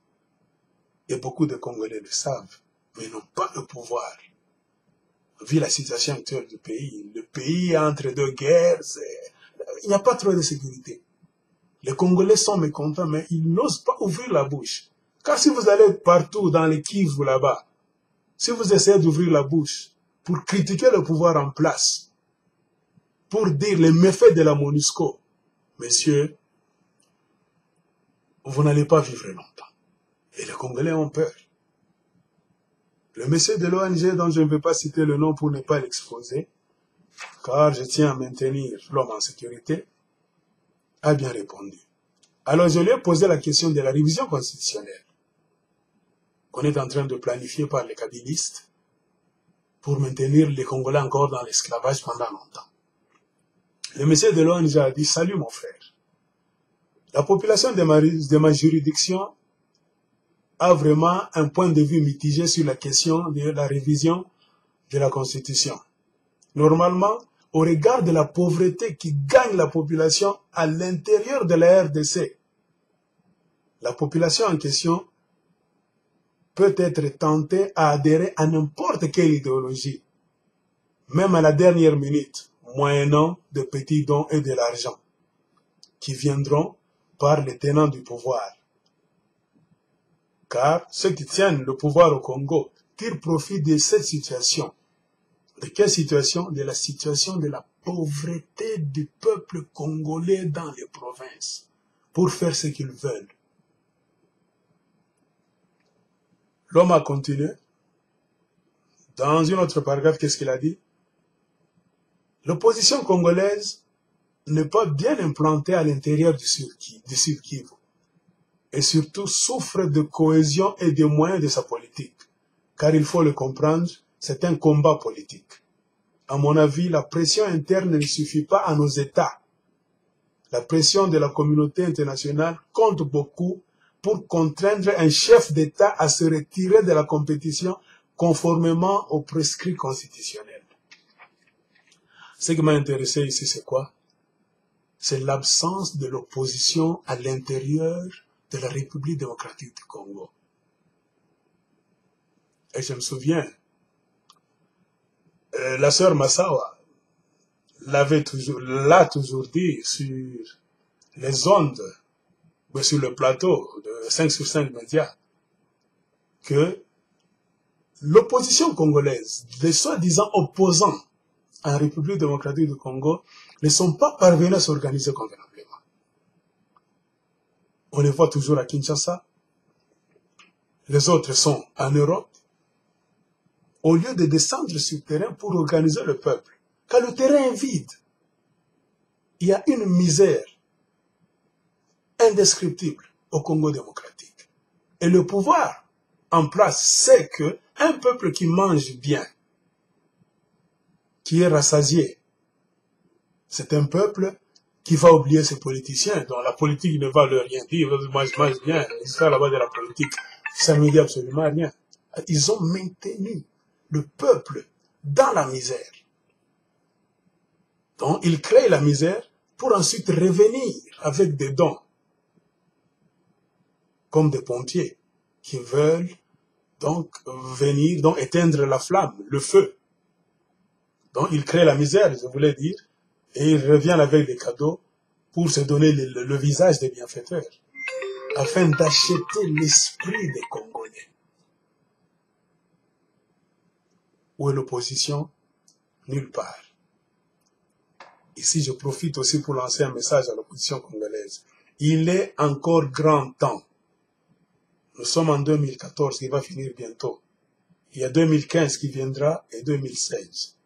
Et beaucoup de Congolais le savent, mais n'ont pas le pouvoir. Vu la situation actuelle du pays, le pays est entre deux guerres, il n'y a pas trop de sécurité. Les Congolais sont mécontents, mais ils n'osent pas ouvrir la bouche. Car si vous allez partout dans les Kivu là-bas, si vous essayez d'ouvrir la bouche pour critiquer le pouvoir en place, pour dire les méfaits de la MONUSCO, messieurs, vous n'allez pas vivre longtemps. Et les Congolais ont peur. Le monsieur de l'ONG, dont je ne vais pas citer le nom pour ne pas l'exposer, car je tiens à maintenir l'homme en sécurité, a bien répondu. Alors je lui ai posé la question de la révision constitutionnelle qu'on est en train de planifier par les kabylistes pour maintenir les Congolais encore dans l'esclavage pendant longtemps. Le monsieur de l'ONG a dit, salut mon frère, la population de ma juridiction a vraiment un point de vue mitigé sur la question de la révision de la Constitution. Normalement, au regard de la pauvreté qui gagne la population à l'intérieur de la RDC, la population en question peut être tentée à adhérer à n'importe quelle idéologie, même à la dernière minute, moyennant de petits dons et de l'argent, qui viendront par les tenants du pouvoir. Car ceux qui tiennent le pouvoir au Congo tirent profit de cette situation. De quelle situation? De la situation de la pauvreté du peuple congolais dans les provinces, pour faire ce qu'ils veulent. L'homme a continué. Dans une autre paragraphe, qu'est-ce qu'il a dit? L'opposition congolaise n'est pas bien implantée à l'intérieur du Sud Kivu, et surtout souffre de cohésion et de moyens de sa politique. Car il faut le comprendre, c'est un combat politique. À mon avis, la pression interne ne suffit pas à nos États. La pression de la communauté internationale compte beaucoup pour contraindre un chef d'État à se retirer de la compétition conformément aux prescrits constitutionnels. Ce qui m'a intéressé ici, c'est quoi? C'est l'absence de l'opposition à l'intérieur de la République démocratique du Congo. Et je me souviens, la sœur Massawa l'a toujours dit sur les ondes, sur le plateau de 5 sur 5 médias, que l'opposition congolaise, les soi-disant opposants en République démocratique du Congo, ne sont pas parvenus à s'organiser convenablement. On les voit toujours à Kinshasa, les autres sont en Europe, au lieu de descendre sur le terrain pour organiser le peuple. Quand le terrain est vide, il y a une misère indescriptible au Congo démocratique. Et le pouvoir en place sait que un peuple qui mange bien, qui est rassasié, c'est un peuple qui va oublier ses politiciens, dont la politique ne va leur rien dire. Ils mangent bien, l'histoire là-bas de la politique, ça ne dit absolument rien. Ils ont maintenu le peuple dans la misère. Donc, ils créent la misère pour ensuite revenir avec des dons, comme des pompiers qui veulent donc venir, donc éteindre la flamme, le feu. Donc, ils créent la misère, je voulais dire, et ils reviennent avec des cadeaux pour se donner le visage des bienfaiteurs, afin d'acheter l'esprit des Congolais. Où est l'opposition? Nulle part. Ici, je profite aussi pour lancer un message à l'opposition congolaise. Il est encore grand temps. Nous sommes en 2014, qui va finir bientôt. Il y a 2015 qui viendra et 2016.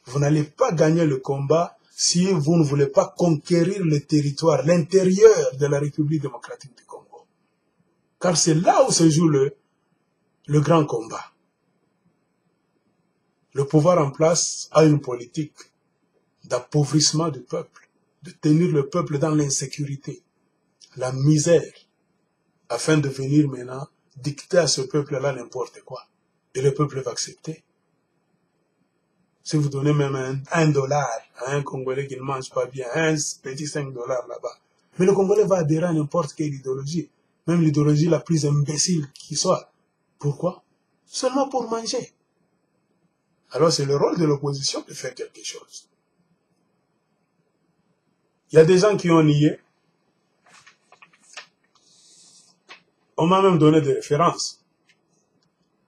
Vous n'allez pas gagner le combat si vous ne voulez pas conquérir le territoire, l'intérieur de la République démocratique du Congo. Car c'est là où se joue le grand combat. Le pouvoir en place a une politique d'appauvrissement du peuple, de tenir le peuple dans l'insécurité, la misère, afin de venir maintenant dicter à ce peuple-là n'importe quoi. Et le peuple va accepter. Si vous donnez même un dollar à un Congolais qui ne mange pas bien, un petit 5 dollars là-bas, mais le Congolais va adhérer à n'importe quelle idéologie, même l'idéologie la plus imbécile qui soit. Pourquoi? Seulement pour manger. Alors c'est le rôle de l'opposition de faire quelque chose. Il y a des gens qui ont nié. On m'a même donné des références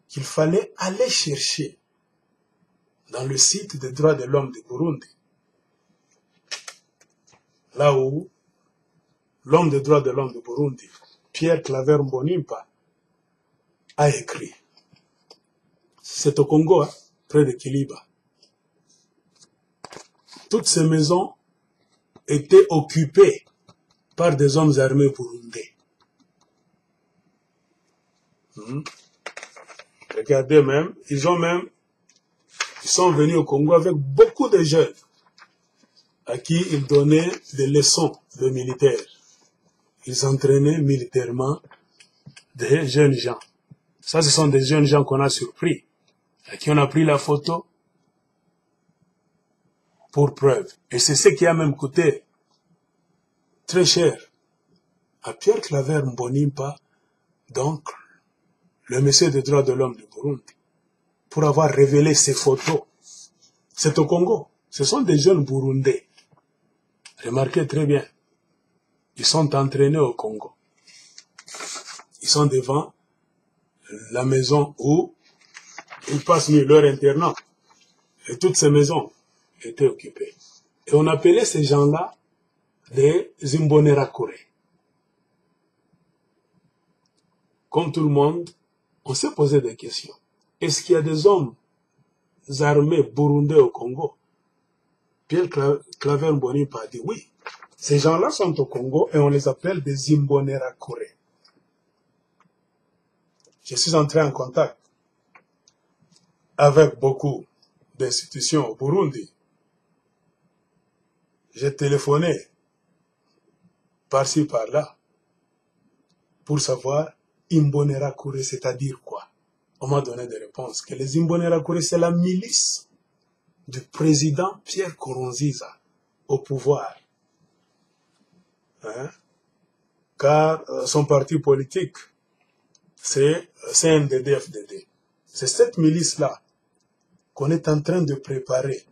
qu'il fallait aller chercher dans le site des droits de l'homme de Burundi, là où l'homme des droits de l'homme de Burundi, Pierre Claver Mbonimpa, a écrit. C'est au Congo, hein, près de Kiliba. Toutes ces maisons étaient occupées par des hommes armés burundais. Regardez même, ils sont venus au Congo avec beaucoup de jeunes à qui ils donnaient des leçons de militaires. Ils entraînaient militairement des jeunes gens. Ça, ce sont des jeunes gens qu'on a surpris, à qui on a pris la photo pour preuve. Et c'est ce qui a même coûté très cher à Pierre Claver Mbonimpa, donc le monsieur des droits de l'homme du Burundi, pour avoir révélé ces photos. C'est au Congo. Ce sont des jeunes Burundais. Remarquez très bien. Ils sont entraînés au Congo. Ils sont devant la maison où ils passent leur internat. Et toutes ces maisons étaient occupées. Et on appelait ces gens-là des Imbonerakure. Comme tout le monde, on s'est posé des questions. Est-ce qu'il y a des hommes armés burundais au Congo? Pierre Claver Mbonimpa a dit oui. Ces gens-là sont au Congo et on les appelle des Imbonerakure. Je suis entré en contact avec beaucoup d'institutions au Burundi. J'ai téléphoné par-ci, par-là pour savoir Imbonerakure, c'est-à-dire quoi. On m'a donné des réponses que les Imbonerakure, c'est la milice du président Pierre Nkurunziza au pouvoir. Hein? Car son parti politique, c'est CNDD-FDD. C'est cette milice-là qu'on est en train de préparer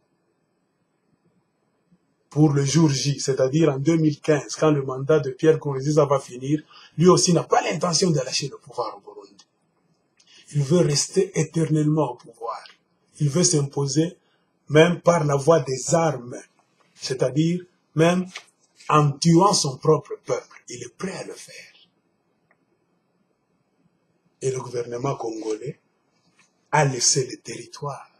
pour le jour J, c'est-à-dire en 2015, quand le mandat de Pierre Nkurunziza va finir. Lui aussi n'a pas l'intention de lâcher le pouvoir au Burundi. Il veut rester éternellement au pouvoir. Il veut s'imposer même par la voie des armes, c'est-à-dire même en tuant son propre peuple. Il est prêt à le faire. Et le gouvernement congolais a laissé le territoire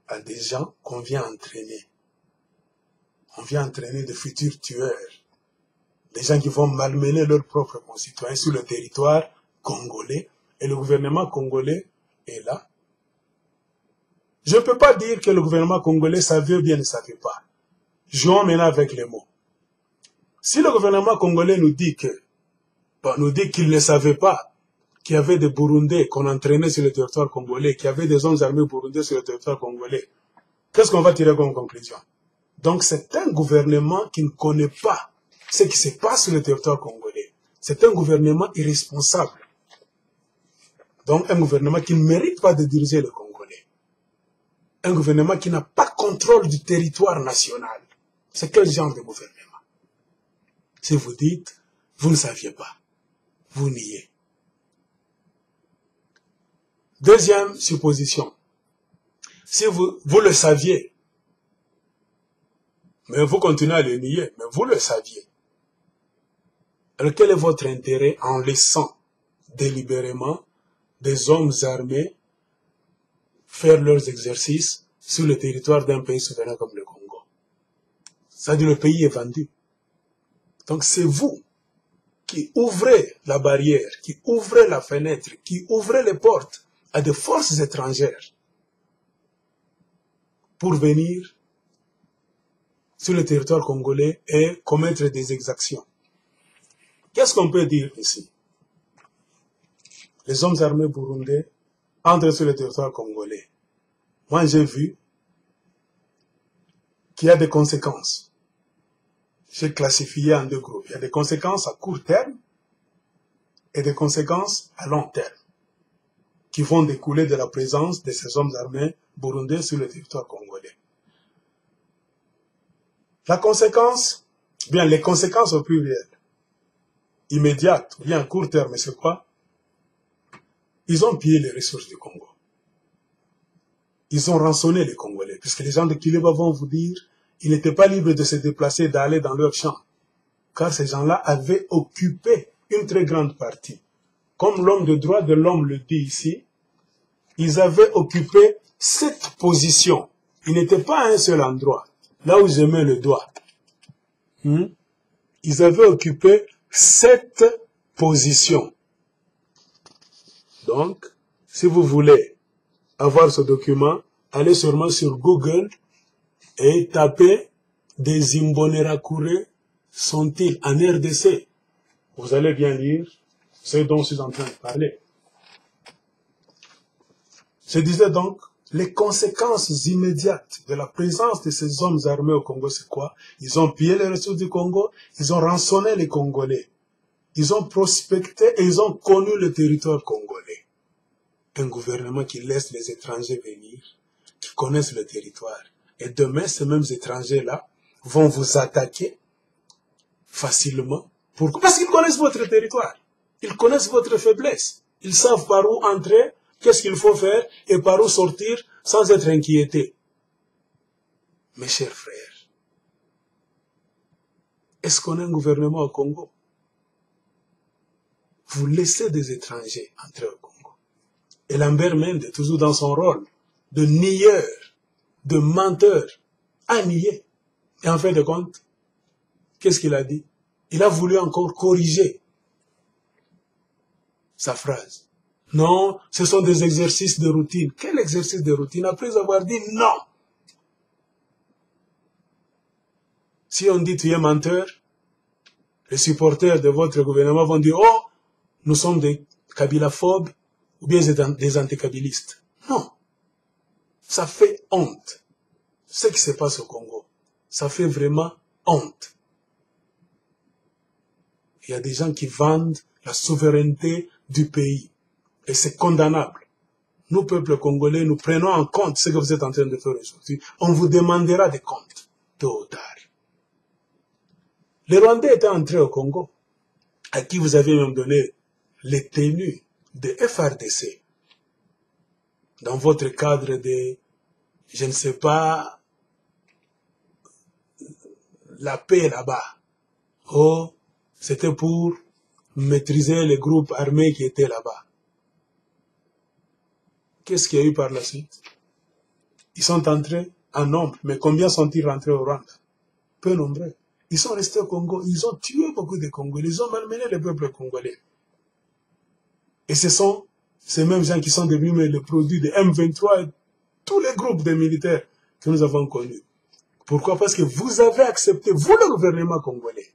à des gens qu'on vient entraîner. On vient entraîner de futurs tueurs, des gens qui vont malmener leurs propres concitoyens sur le territoire congolais, et le gouvernement congolais est là. Je ne peux pas dire que le gouvernement congolais savait ou bien ne savait pas. Jouons maintenant avec les mots. Si le gouvernement congolais nous dit qu'il ne savait pas qu'il y avait des Burundais qu'on entraînait sur le territoire congolais, qu'il y avait des hommes armés burundais sur le territoire congolais, qu'est-ce qu'on va tirer comme conclusion? Donc c'est un gouvernement qui ne connaît pas ce qui se passe sur le territoire congolais. C'est un gouvernement irresponsable. Donc un gouvernement qui ne mérite pas de diriger le Congolais. Un gouvernement qui n'a pas contrôle du territoire national. C'est quel genre de gouvernement? Si vous dites, vous ne saviez pas, vous niez. Deuxième supposition. Si vous le saviez, mais vous continuez à le nier, mais vous le saviez. Alors quel est votre intérêt en laissant délibérément des hommes armés faire leurs exercices sur le territoire d'un pays souverain comme le Congo? C'est-à-dire le pays est vendu. Donc c'est vous qui ouvrez la barrière, qui ouvrez la fenêtre, qui ouvrez les portes à des forces étrangères pour venir sur le territoire congolais et commettre des exactions. Qu'est-ce qu'on peut dire ici? Les hommes armés burundais entrent sur le territoire congolais. Moi, j'ai vu qu'il y a des conséquences. J'ai classifié en deux groupes. Il y a des conséquences à court terme et des conséquences à long terme qui vont découler de la présence de ces hommes armés burundais sur le territoire congolais. La conséquence, bien les conséquences au pluriel, immédiates, ou bien à court terme, c'est quoi? Ils ont pillé les ressources du Congo. Ils ont rançonné les Congolais, puisque les gens de Kiliba vont vous dire ils n'étaient pas libres de se déplacer, d'aller dans leur champ, car ces gens-là avaient occupé une très grande partie. Comme l'homme de droit de l'homme le dit ici, ils avaient occupé cette position. Ils n'étaient pas à un seul endroit, là où je mets le doigt. Ils avaient occupé cette position. Donc, si vous voulez avoir ce document, allez sûrement sur Google et tapez des Imbonerakure sont-ils en RDC. Vous allez bien lire ce dont je suis en train de parler. Je disais donc, les conséquences immédiates de la présence de ces hommes armés au Congo, c'est quoi? Ils ont pillé les ressources du Congo, ils ont rançonné les Congolais. Ils ont prospecté et ils ont connu le territoire congolais. Un gouvernement qui laisse les étrangers venir, qui connaissent le territoire. Et demain, ces mêmes étrangers-là vont vous attaquer facilement. Pourquoi? Parce qu'ils connaissent votre territoire. Ils connaissent votre faiblesse. Ils savent par où entrer, qu'est-ce qu'il faut faire et par où sortir sans être inquiétés. Mes chers frères, est-ce qu'on a un gouvernement au Congo? Vous laissez des étrangers entrer au Congo. Et Lambert Mende, toujours dans son rôle de nieur, de menteur, a nié. Et en fin de compte, qu'est-ce qu'il a dit? Il a voulu encore corriger sa phrase. Non, ce sont des exercices de routine. Quel exercice de routine? Après avoir dit non. Si on dit tu es menteur, les supporters de votre gouvernement vont dire oh, nous sommes des kabylaphobes ou bien des anticabilistes. Non. Ça fait honte. Ce qui se passe au Congo, ça fait vraiment honte. Il y a des gens qui vendent la souveraineté du pays. Et c'est condamnable. Nous, peuple congolais, nous prenons en compte ce que vous êtes en train de faire aujourd'hui. On vous demandera des comptes, tôt ou tard. Les Rwandais étaient entrés au Congo, à qui vous avez même donné les tenues de FRDC, dans votre cadre de, je ne sais pas, la paix là-bas. Oh, c'était pour maîtriser les groupes armés qui étaient là-bas. Qu'est-ce qu'il y a eu par la suite? Ils sont entrés en nombre, mais combien sont-ils rentrés au Rwanda? Peu nombreux. Ils sont restés au Congo, ils ont tué beaucoup de Congolais, ils ont malmené le peuple congolais. Et ce sont ces mêmes gens qui sont devenus le produit de M23 et tous les groupes de militaires que nous avons connus. Pourquoi? Parce que vous avez accepté, vous le gouvernement congolais,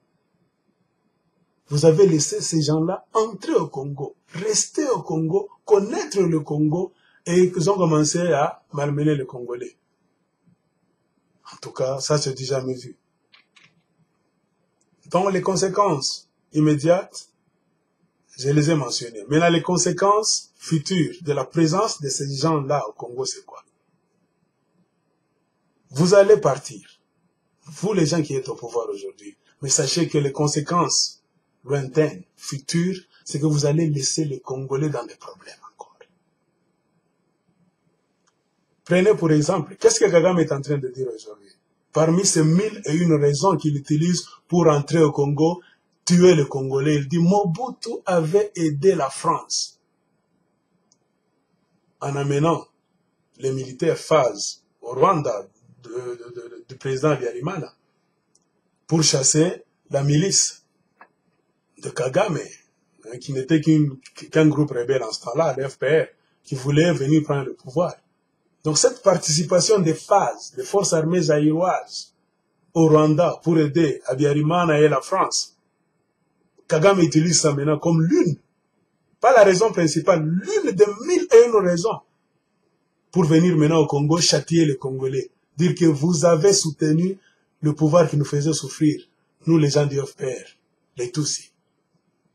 vous avez laissé ces gens-là entrer au Congo, rester au Congo, connaître le Congo, et ils ont commencé à malmener les Congolais. En tout cas, ça c'est déjà jamais vu. Donc les conséquences immédiates, je les ai mentionnées. Maintenant, les conséquences futures de la présence de ces gens-là au Congo, c'est quoi? Vous allez partir, vous les gens qui êtes au pouvoir aujourd'hui, mais sachez que les conséquences lointaines, futures, c'est que vous allez laisser les Congolais dans des problèmes encore. Prenez pour exemple, qu'est-ce que Kagame est en train de dire aujourd'hui? Parmi ces 1001 raisons qu'il utilise pour entrer au Congo, tuer les Congolais, il dit Mobutu avait aidé la France en amenant les militaires phases au Rwanda du président Habyarimana pour chasser la milice de Kagame, hein, qui n'était qu'un groupe rebelle en ce temps-là, le FPR, qui voulait venir prendre le pouvoir. Donc cette participation des phases, des forces armées zaïroises au Rwanda pour aider Habyarimana et la France, Kagame utilise ça maintenant comme l'une, pas la raison principale, l'une des 1001 raisons pour venir maintenant au Congo châtier les Congolais. Dire que vous avez soutenu le pouvoir qui nous faisait souffrir, nous les gens du FPR, les Tutsis,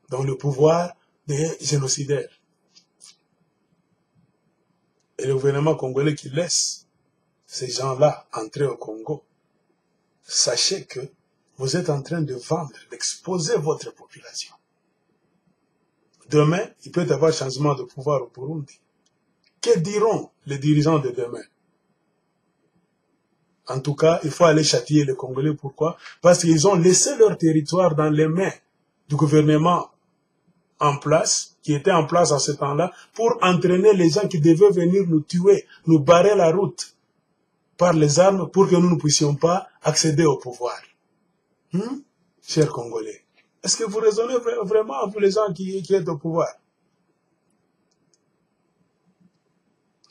donc le pouvoir des génocidaires. Et le gouvernement congolais qui laisse ces gens-là entrer au Congo, sachez que vous êtes en train de vendre, d'exposer votre population. Demain, il peut y avoir changement de pouvoir au Burundi. Que diront les dirigeants de demain? En tout cas, il faut aller châtier les Congolais. Pourquoi? Parce qu'ils ont laissé leur territoire dans les mains du gouvernement en place, qui était en place à ce temps-là, pour entraîner les gens qui devaient venir nous tuer, nous barrer la route par les armes pour que nous ne puissions pas accéder au pouvoir. Chers Congolais, est-ce que vous raisonnez vraiment, vous les gens qui êtes au pouvoir?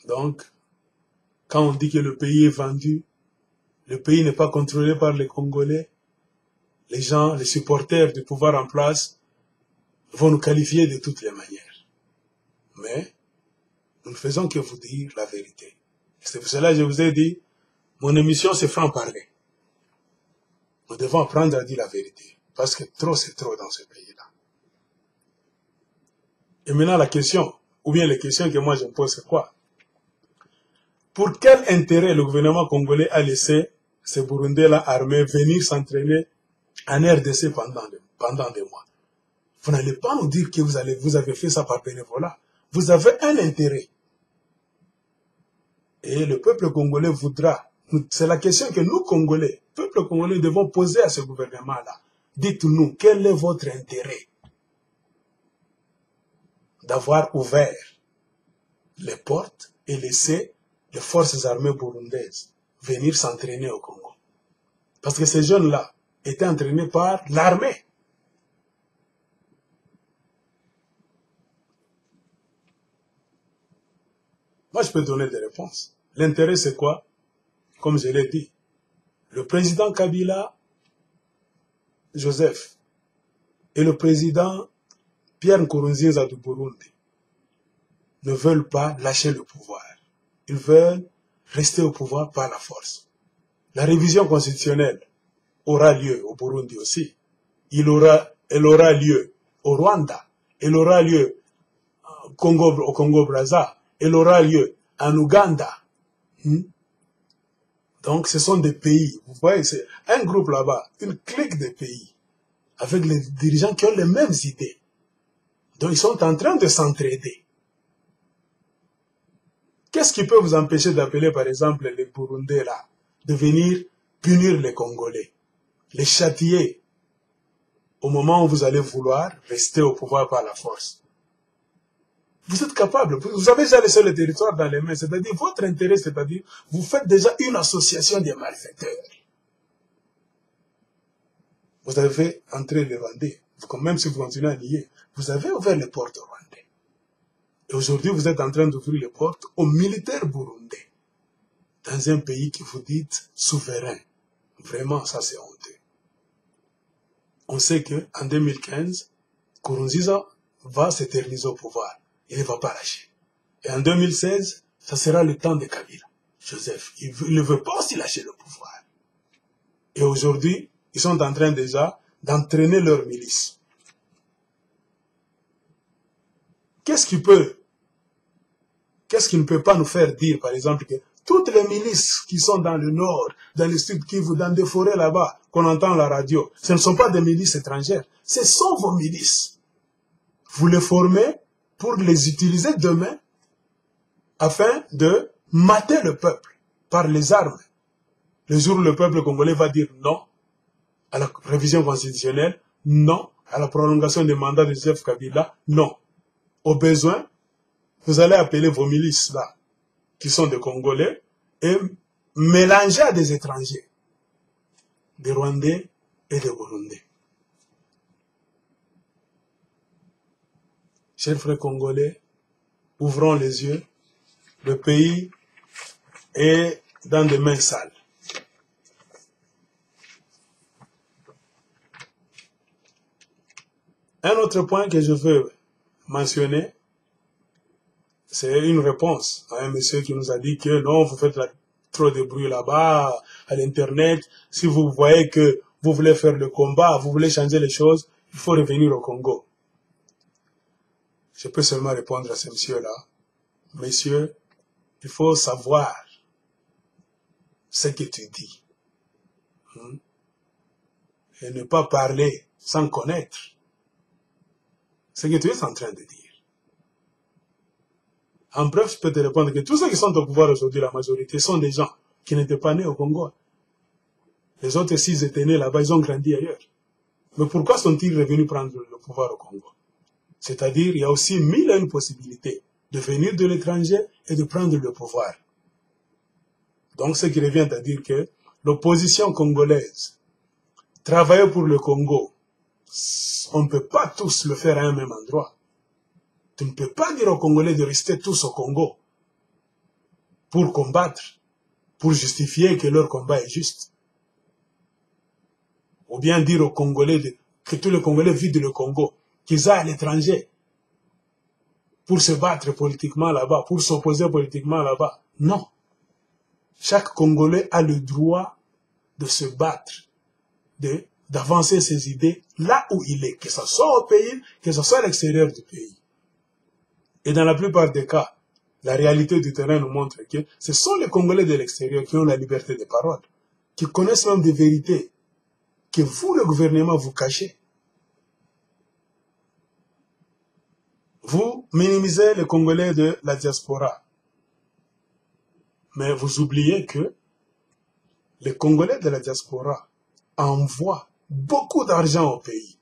Donc, quand on dit que le pays est vendu, le pays n'est pas contrôlé par les Congolais, les gens, les supporters du pouvoir en place vont nous qualifier de toutes les manières. Mais nous ne faisons que vous dire la vérité. C'est pour cela que je vous ai dit, mon émission c'est franc-parler. Nous devons apprendre à dire la vérité. Parce que trop c'est trop dans ce pays-là. Et maintenant la question, ou bien les questions que moi je me pose, c'est quoi? Pour quel intérêt le gouvernement congolais a laissé ces Burundais-là armés venir s'entraîner en RDC pendant des mois? Vous n'allez pas nous dire que vous avez fait ça par bénévolat. Vous avez un intérêt. Et le peuple congolais voudra. C'est la question que nous, Congolais, peuple congolais, devons poser à ce gouvernement-là. Dites-nous, quel est votre intérêt d'avoir ouvert les portes et laissé les forces armées burundaises venir s'entraîner au Congo? Parce que ces jeunes-là étaient entraînés par l'armée. Moi, je peux donner des réponses. L'intérêt, c'est quoi? Comme je l'ai dit, le président Kabila, Joseph, et le président Pierre Nkurunziza du Burundi ne veulent pas lâcher le pouvoir. Ils veulent rester au pouvoir par la force. La révision constitutionnelle aura lieu au Burundi aussi. Elle aura lieu au Rwanda. Elle aura lieu au Congo-Brazza. Elle aura lieu en Ouganda. Donc, ce sont des pays. Vous voyez, c'est un groupe là-bas, une clique de pays, avec les dirigeants qui ont les mêmes idées. Donc, ils sont en train de s'entraider. Qu'est-ce qui peut vous empêcher d'appeler, par exemple, les Burundais là, de venir punir les Congolais, les châtier au moment où vous allez vouloir rester au pouvoir par la force? Vous êtes capable, vous avez déjà laissé le territoire dans les mains, c'est-à-dire votre intérêt, c'est-à-dire vous faites déjà une association des malfaiteurs. Vous avez entré les Rwandais, même si vous continuez à nier, vous avez ouvert les portes aux Rwandais. Et aujourd'hui, vous êtes en train d'ouvrir les portes aux militaires burundais, dans un pays que vous dites souverain. Vraiment, ça c'est honteux. On sait qu'en 2015, Nkurunziza va s'éterniser au pouvoir. Il ne va pas lâcher. Et en 2016, ça sera le temps de Kabila. Joseph, il ne veut pas aussi lâcher le pouvoir. Et aujourd'hui, ils sont en train déjà d'entraîner leurs milices. Qu'est-ce qui ne peut pas nous faire dire, par exemple, que toutes les milices qui sont dans le nord, dans le sud Kivu, dans des forêts là-bas, qu'on entend à la radio, ce ne sont pas des milices étrangères. Ce sont vos milices. Vous les formez pour les utiliser demain afin de mater le peuple par les armes. Le jour où le peuple congolais va dire non à la révision constitutionnelle, non à la prolongation des mandats de Joseph Kabila, non. Au besoin, vous allez appeler vos milices là, qui sont des Congolais, et mélanger à des étrangers, des Rwandais et des Burundais. Chers frères congolais, ouvrons les yeux. Le pays est dans des mains sales. Un autre point que je veux mentionner, c'est une réponse à un monsieur qui nous a dit que non, vous faites trop de bruit là-bas, à l'internet. Si vous voyez que vous voulez faire le combat, vous voulez changer les choses, il faut revenir au Congo. Je peux seulement répondre à ce monsieur-là. Monsieur, il faut savoir ce que tu dis. Et ne pas parler sans connaître ce que tu es en train de dire. En bref, je peux te répondre que tous ceux qui sont au pouvoir aujourd'hui, la majorité, sont des gens qui n'étaient pas nés au Congo. Les autres, s'ils étaient nés là-bas, ils ont grandi ailleurs. Mais pourquoi sont-ils revenus prendre le pouvoir au Congo? C'est-à-dire, il y a aussi mille et une possibilités de venir de l'étranger et de prendre le pouvoir. Donc, ce qui revient à dire que l'opposition congolaise, travailler pour le Congo, on ne peut pas tous le faire à un même endroit. Tu ne peux pas dire aux Congolais de rester tous au Congo pour combattre, pour justifier que leur combat est juste. Ou bien dire aux Congolais que tous les Congolais vivent le Congo, qu'ils aillent à l'étranger pour se battre politiquement là-bas, pour s'opposer politiquement là-bas. Non. Chaque Congolais a le droit de se battre, d'avancer ses idées là où il est, que ce soit au pays, que ce soit à l'extérieur du pays. Et dans la plupart des cas, la réalité du terrain nous montre que ce sont les Congolais de l'extérieur qui ont la liberté de parole, qui connaissent même des vérités que vous, le gouvernement, vous cachez. Vous minimisez les Congolais de la diaspora. Mais vous oubliez que les Congolais de la diaspora envoient beaucoup d'argent au pays.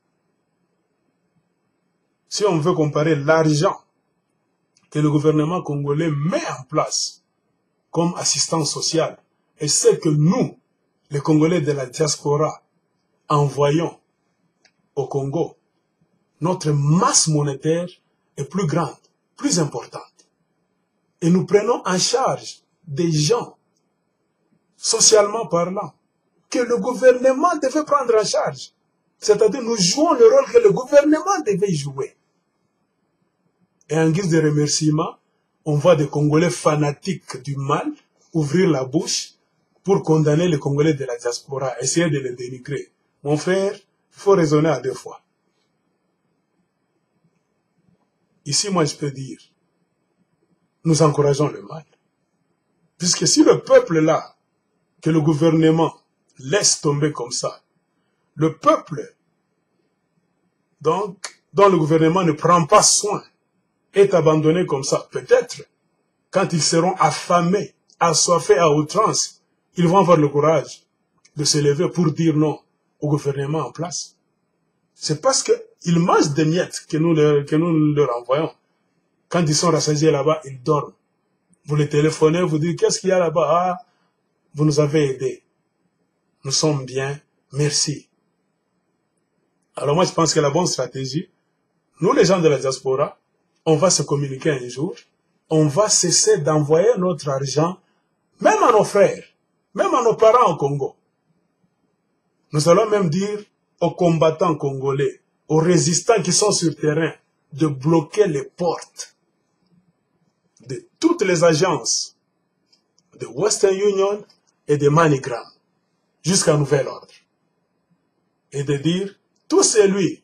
Si on veut comparer l'argent que le gouvernement congolais met en place comme assistance sociale et ce que nous, les Congolais de la diaspora, envoyons au Congo, notre masse monétaire est plus grande, plus importante. Et nous prenons en charge des gens, socialement parlant, que le gouvernement devait prendre en charge. C'est-à-dire nous jouons le rôle que le gouvernement devait jouer. Et en guise de remerciement, on voit des Congolais fanatiques du mal ouvrir la bouche pour condamner les Congolais de la diaspora, essayer de les dénigrer. Mon frère, il faut raisonner à deux fois. Ici, moi, je peux dire, nous encourageons le mal. Puisque si le peuple là, que le gouvernement laisse tomber comme ça, le peuple, donc, dont le gouvernement ne prend pas soin, est abandonné comme ça, peut-être, quand ils seront affamés, assoiffés à outrance, ils vont avoir le courage de se lever pour dire non au gouvernement en place. C'est parce qu'ils mangent des miettes que nous leur envoyons. Quand ils sont rassasiés là-bas, ils dorment. Vous les téléphonez, vous dites, qu'est-ce qu'il y a là-bas? Ah, vous nous avez aidés. Nous sommes bien, merci. Alors moi, je pense que la bonne stratégie, nous les gens de la diaspora, on va se communiquer un jour, on va cesser d'envoyer notre argent, même à nos frères, même à nos parents au Congo. Nous allons même dire aux combattants congolais, aux résistants qui sont sur terrain, de bloquer les portes de toutes les agences de Western Union et de MoneyGram, jusqu'à nouvel ordre. Et de dire, tout celui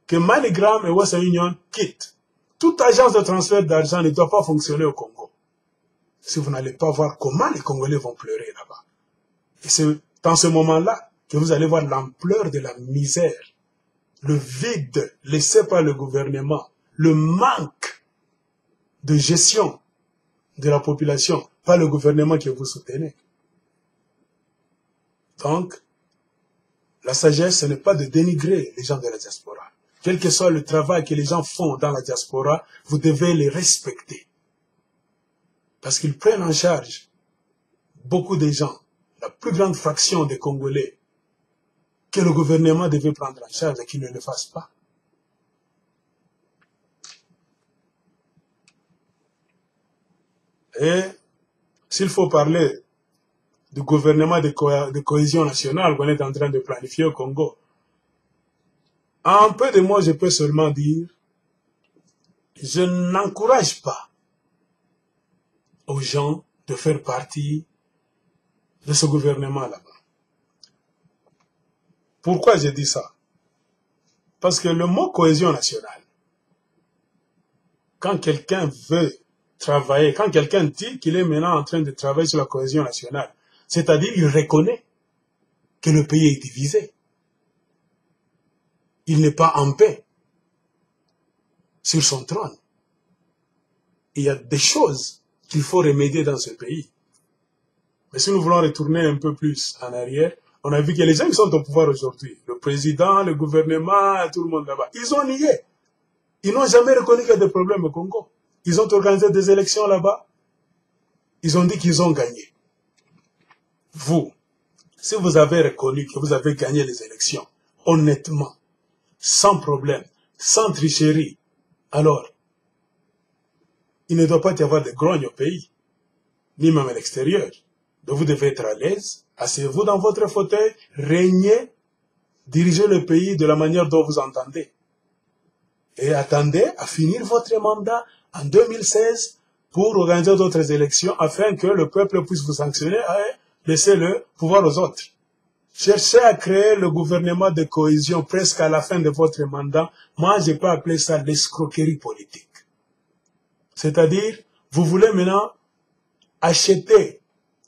que MoneyGram et Western Union quittent, toute agence de transfert d'argent ne doit pas fonctionner au Congo. Si vous n'allez pas voir comment les Congolais vont pleurer là-bas. Et c'est dans ce moment-là que vous allez voir l'ampleur de la misère, le vide laissé par le gouvernement, le manque de gestion de la population par le gouvernement que vous soutenez. Donc, la sagesse, ce n'est pas de dénigrer les gens de la diaspora. Quel que soit le travail que les gens font dans la diaspora, vous devez les respecter. Parce qu'ils prennent en charge beaucoup de gens, la plus grande fraction des Congolais, que le gouvernement devait prendre en charge et qu'ils ne le fassent pas. Et s'il faut parler du gouvernement de cohésion nationale qu'on est en train de planifier au Congo, en peu de mots, je peux seulement dire, je n'encourage pas aux gens de faire partie de ce gouvernement là-bas. Pourquoi je dis ça? Parce que le mot cohésion nationale, quand quelqu'un veut travailler, quand quelqu'un dit qu'il est maintenant en train de travailler sur la cohésion nationale, c'est-à-dire il reconnaît que le pays est divisé. Il n'est pas en paix sur son trône. Il y a des choses qu'il faut remédier dans ce pays. Mais si nous voulons retourner un peu plus en arrière, on a vu que les gens qui sont au pouvoir aujourd'hui, le président, le gouvernement, tout le monde là-bas, ils ont nié. Ils n'ont jamais reconnu qu'il y a des problèmes au Congo. Ils ont organisé des élections là-bas. Ils ont dit qu'ils ont gagné. Vous, si vous avez reconnu que vous avez gagné les élections, honnêtement, sans problème, sans tricherie, alors, il ne doit pas y avoir de grogne au pays, ni même à l'extérieur. Donc vous devez être à l'aise, asseyez-vous dans votre fauteuil, régnez, dirigez le pays de la manière dont vous entendez. Et attendez à finir votre mandat en 2016 pour organiser d'autres élections afin que le peuple puisse vous sanctionner et laisser le pouvoir aux autres. Cherchez à créer le gouvernement de cohésion presque à la fin de votre mandat. Moi, je peux appeler ça l'escroquerie politique. C'est-à-dire, vous voulez maintenant acheter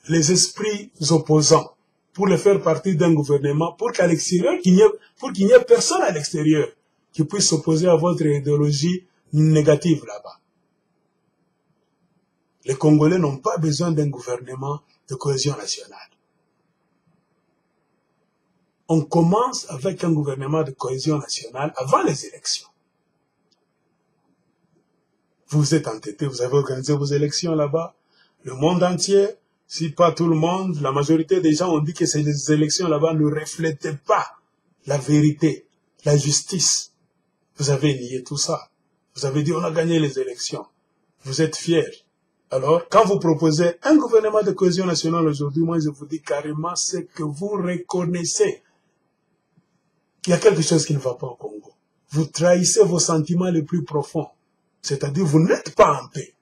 les esprits opposants pour les faire partie d'un gouvernement, pour qu'à l'extérieur, qu'il n'y ait personne à l'extérieur qui puisse s'opposer à votre idéologie négative là-bas. Les Congolais n'ont pas besoin d'un gouvernement de cohésion nationale. On commence avec un gouvernement de cohésion nationale avant les élections. Vous êtes entêtés, vous avez organisé vos élections là-bas. Le monde entier, si pas tout le monde, la majorité des gens ont dit que ces élections là-bas ne reflétaient pas la vérité, la justice. Vous avez nié tout ça. Vous avez dit on a gagné les élections. Vous êtes fiers. Alors, quand vous proposez un gouvernement de cohésion nationale aujourd'hui, moi je vous dis carrément, c'est que vous reconnaissez qu'il y a quelque chose qui ne va pas au Congo. Vous trahissez vos sentiments les plus profonds. C'est-à-dire, vous n'êtes pas en paix.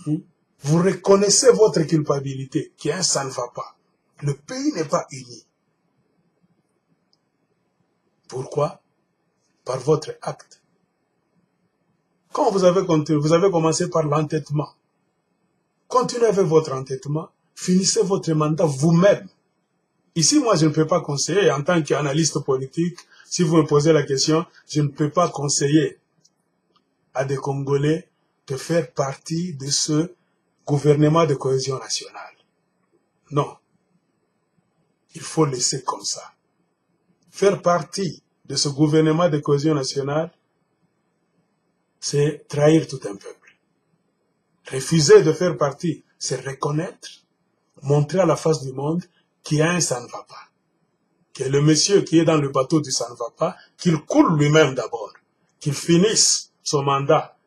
Vous reconnaissez votre culpabilité, que ça ne va pas. Le pays n'est pas uni. Pourquoi? Par votre acte. Quand vous avez commencé par l'entêtement. Continuez avec votre entêtement, finissez votre mandat vous-même. Ici, moi, je ne peux pas conseiller, en tant qu'analyste politique, si vous me posez la question, je ne peux pas conseiller à des Congolais de faire partie de ce gouvernement de cohésion nationale. Non. Il faut laisser comme ça. Faire partie de ce gouvernement de cohésion nationale, c'est trahir tout un peuple. Refuser de faire partie, c'est reconnaître, montrer à la face du monde qu'il y a un ça ne va pas. Que le monsieur qui est dans le bateau du ça ne va pas, qu'il coule lui-même d'abord, qu'il finisse son mandat,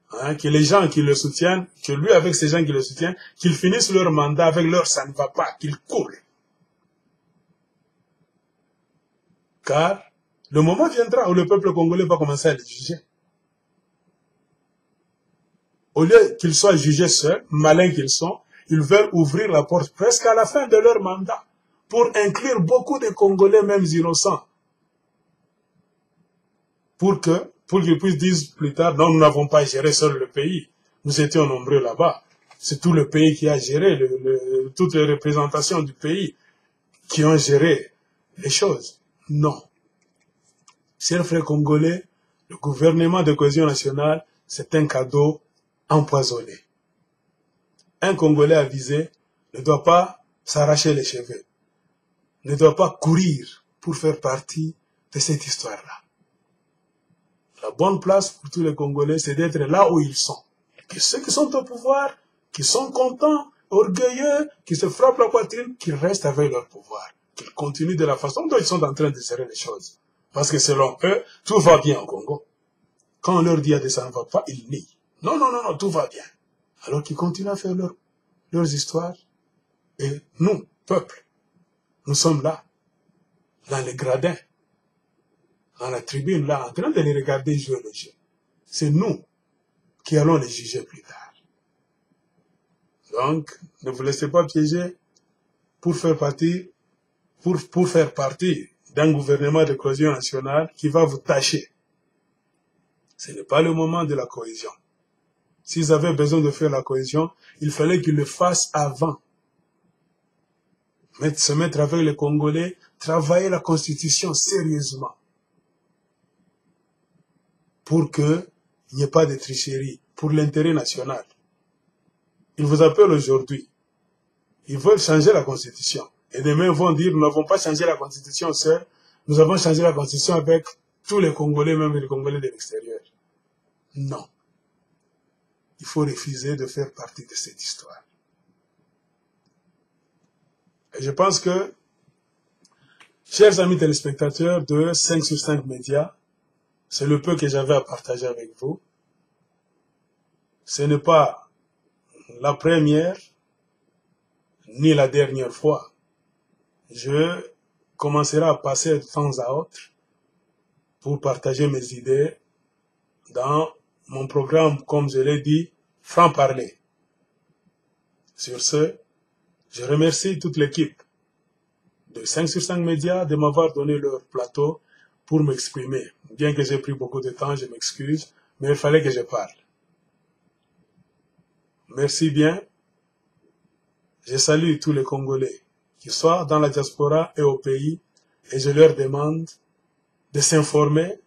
que les gens qui le soutiennent, que lui avec ces gens qui le soutiennent, qu'ils finissent leur mandat avec leur ça ne va pas, qu'ils coulent. Car le moment viendra où le peuple congolais va commencer à les juger. Au lieu qu'ils soient jugés seuls, malins qu'ils sont, ils veulent ouvrir la porte presque à la fin de leur mandat pour inclure beaucoup de Congolais, même innocents. Pour qu'ils puissent dire plus tard, non, nous n'avons pas géré seul le pays. Nous étions nombreux là-bas. C'est tout le pays qui a géré, toutes les représentations du pays qui ont géré les choses. Non. Chers frères congolais, le gouvernement de cohésion nationale, c'est un cadeau empoisonné. Un Congolais avisé ne doit pas s'arracher les cheveux, ne doit pas courir pour faire partie de cette histoire-là. La bonne place pour tous les Congolais, c'est d'être là où ils sont. Que ceux qui sont au pouvoir, qui sont contents, orgueilleux, qui se frappent la poitrine, qu'ils restent avec leur pouvoir, qu'ils continuent de la façon dont ils sont en train de gérer les choses. Parce que selon eux, tout va bien au Congo. Quand on leur dit que ça ne va pas, ils nient. Non, non, non, non, tout va bien. Alors qu'ils continuent à faire leurs histoires. Et nous, peuple, nous sommes là, dans les gradins, dans la tribune, là, en train de les regarder jouer le jeu. C'est nous qui allons les juger plus tard. Donc, ne vous laissez pas piéger pour faire partie d'un gouvernement de cohésion nationale qui va vous tâcher. Ce n'est pas le moment de la cohésion. S'ils avaient besoin de faire la cohésion, il fallait qu'ils le fassent avant. Se mettre avec les Congolais, travailler la Constitution sérieusement. Pour qu'il n'y ait pas de tricherie, pour l'intérêt national. Ils vous appellent aujourd'hui. Ils veulent changer la Constitution. Et demain, ils vont dire, nous n'avons pas changé la Constitution seuls, nous avons changé la Constitution avec tous les Congolais, même les Congolais de l'extérieur. Non. Il faut refuser de faire partie de cette histoire. Et je pense que, chers amis téléspectateurs de 5 sur 5 médias, c'est le peu que j'avais à partager avec vous. Ce n'est pas la première, ni la dernière fois. Je commencerai à passer de temps à autre pour partager mes idées dans mon programme, comme je l'ai dit, franc-parler. Sur ce, je remercie toute l'équipe de 5 sur 5 médias de m'avoir donné leur plateau pour m'exprimer. Bien que j'ai pris beaucoup de temps, je m'excuse, mais il fallait que je parle. Merci bien. Je salue tous les Congolais qui soient dans la diaspora et au pays, et je leur demande de s'informer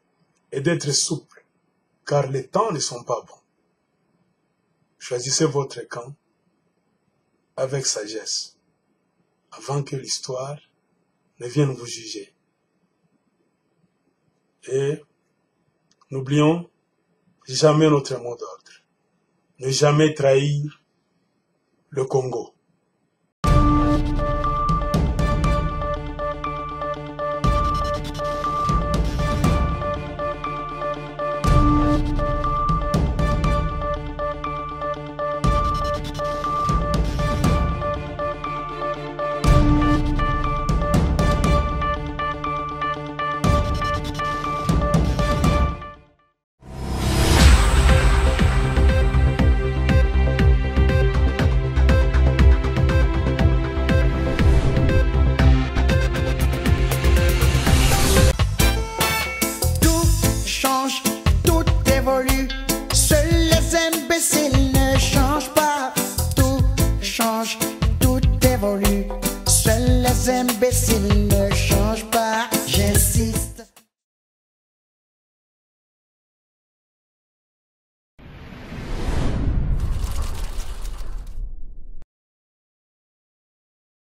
et d'être souples, car les temps ne sont pas bons. Choisissez votre camp avec sagesse, avant que l'histoire ne vienne vous juger. Et n'oublions jamais notre mot d'ordre. Ne jamais trahir le Congo. évolue. Seuls les imbéciles ne changent pas, j'insiste.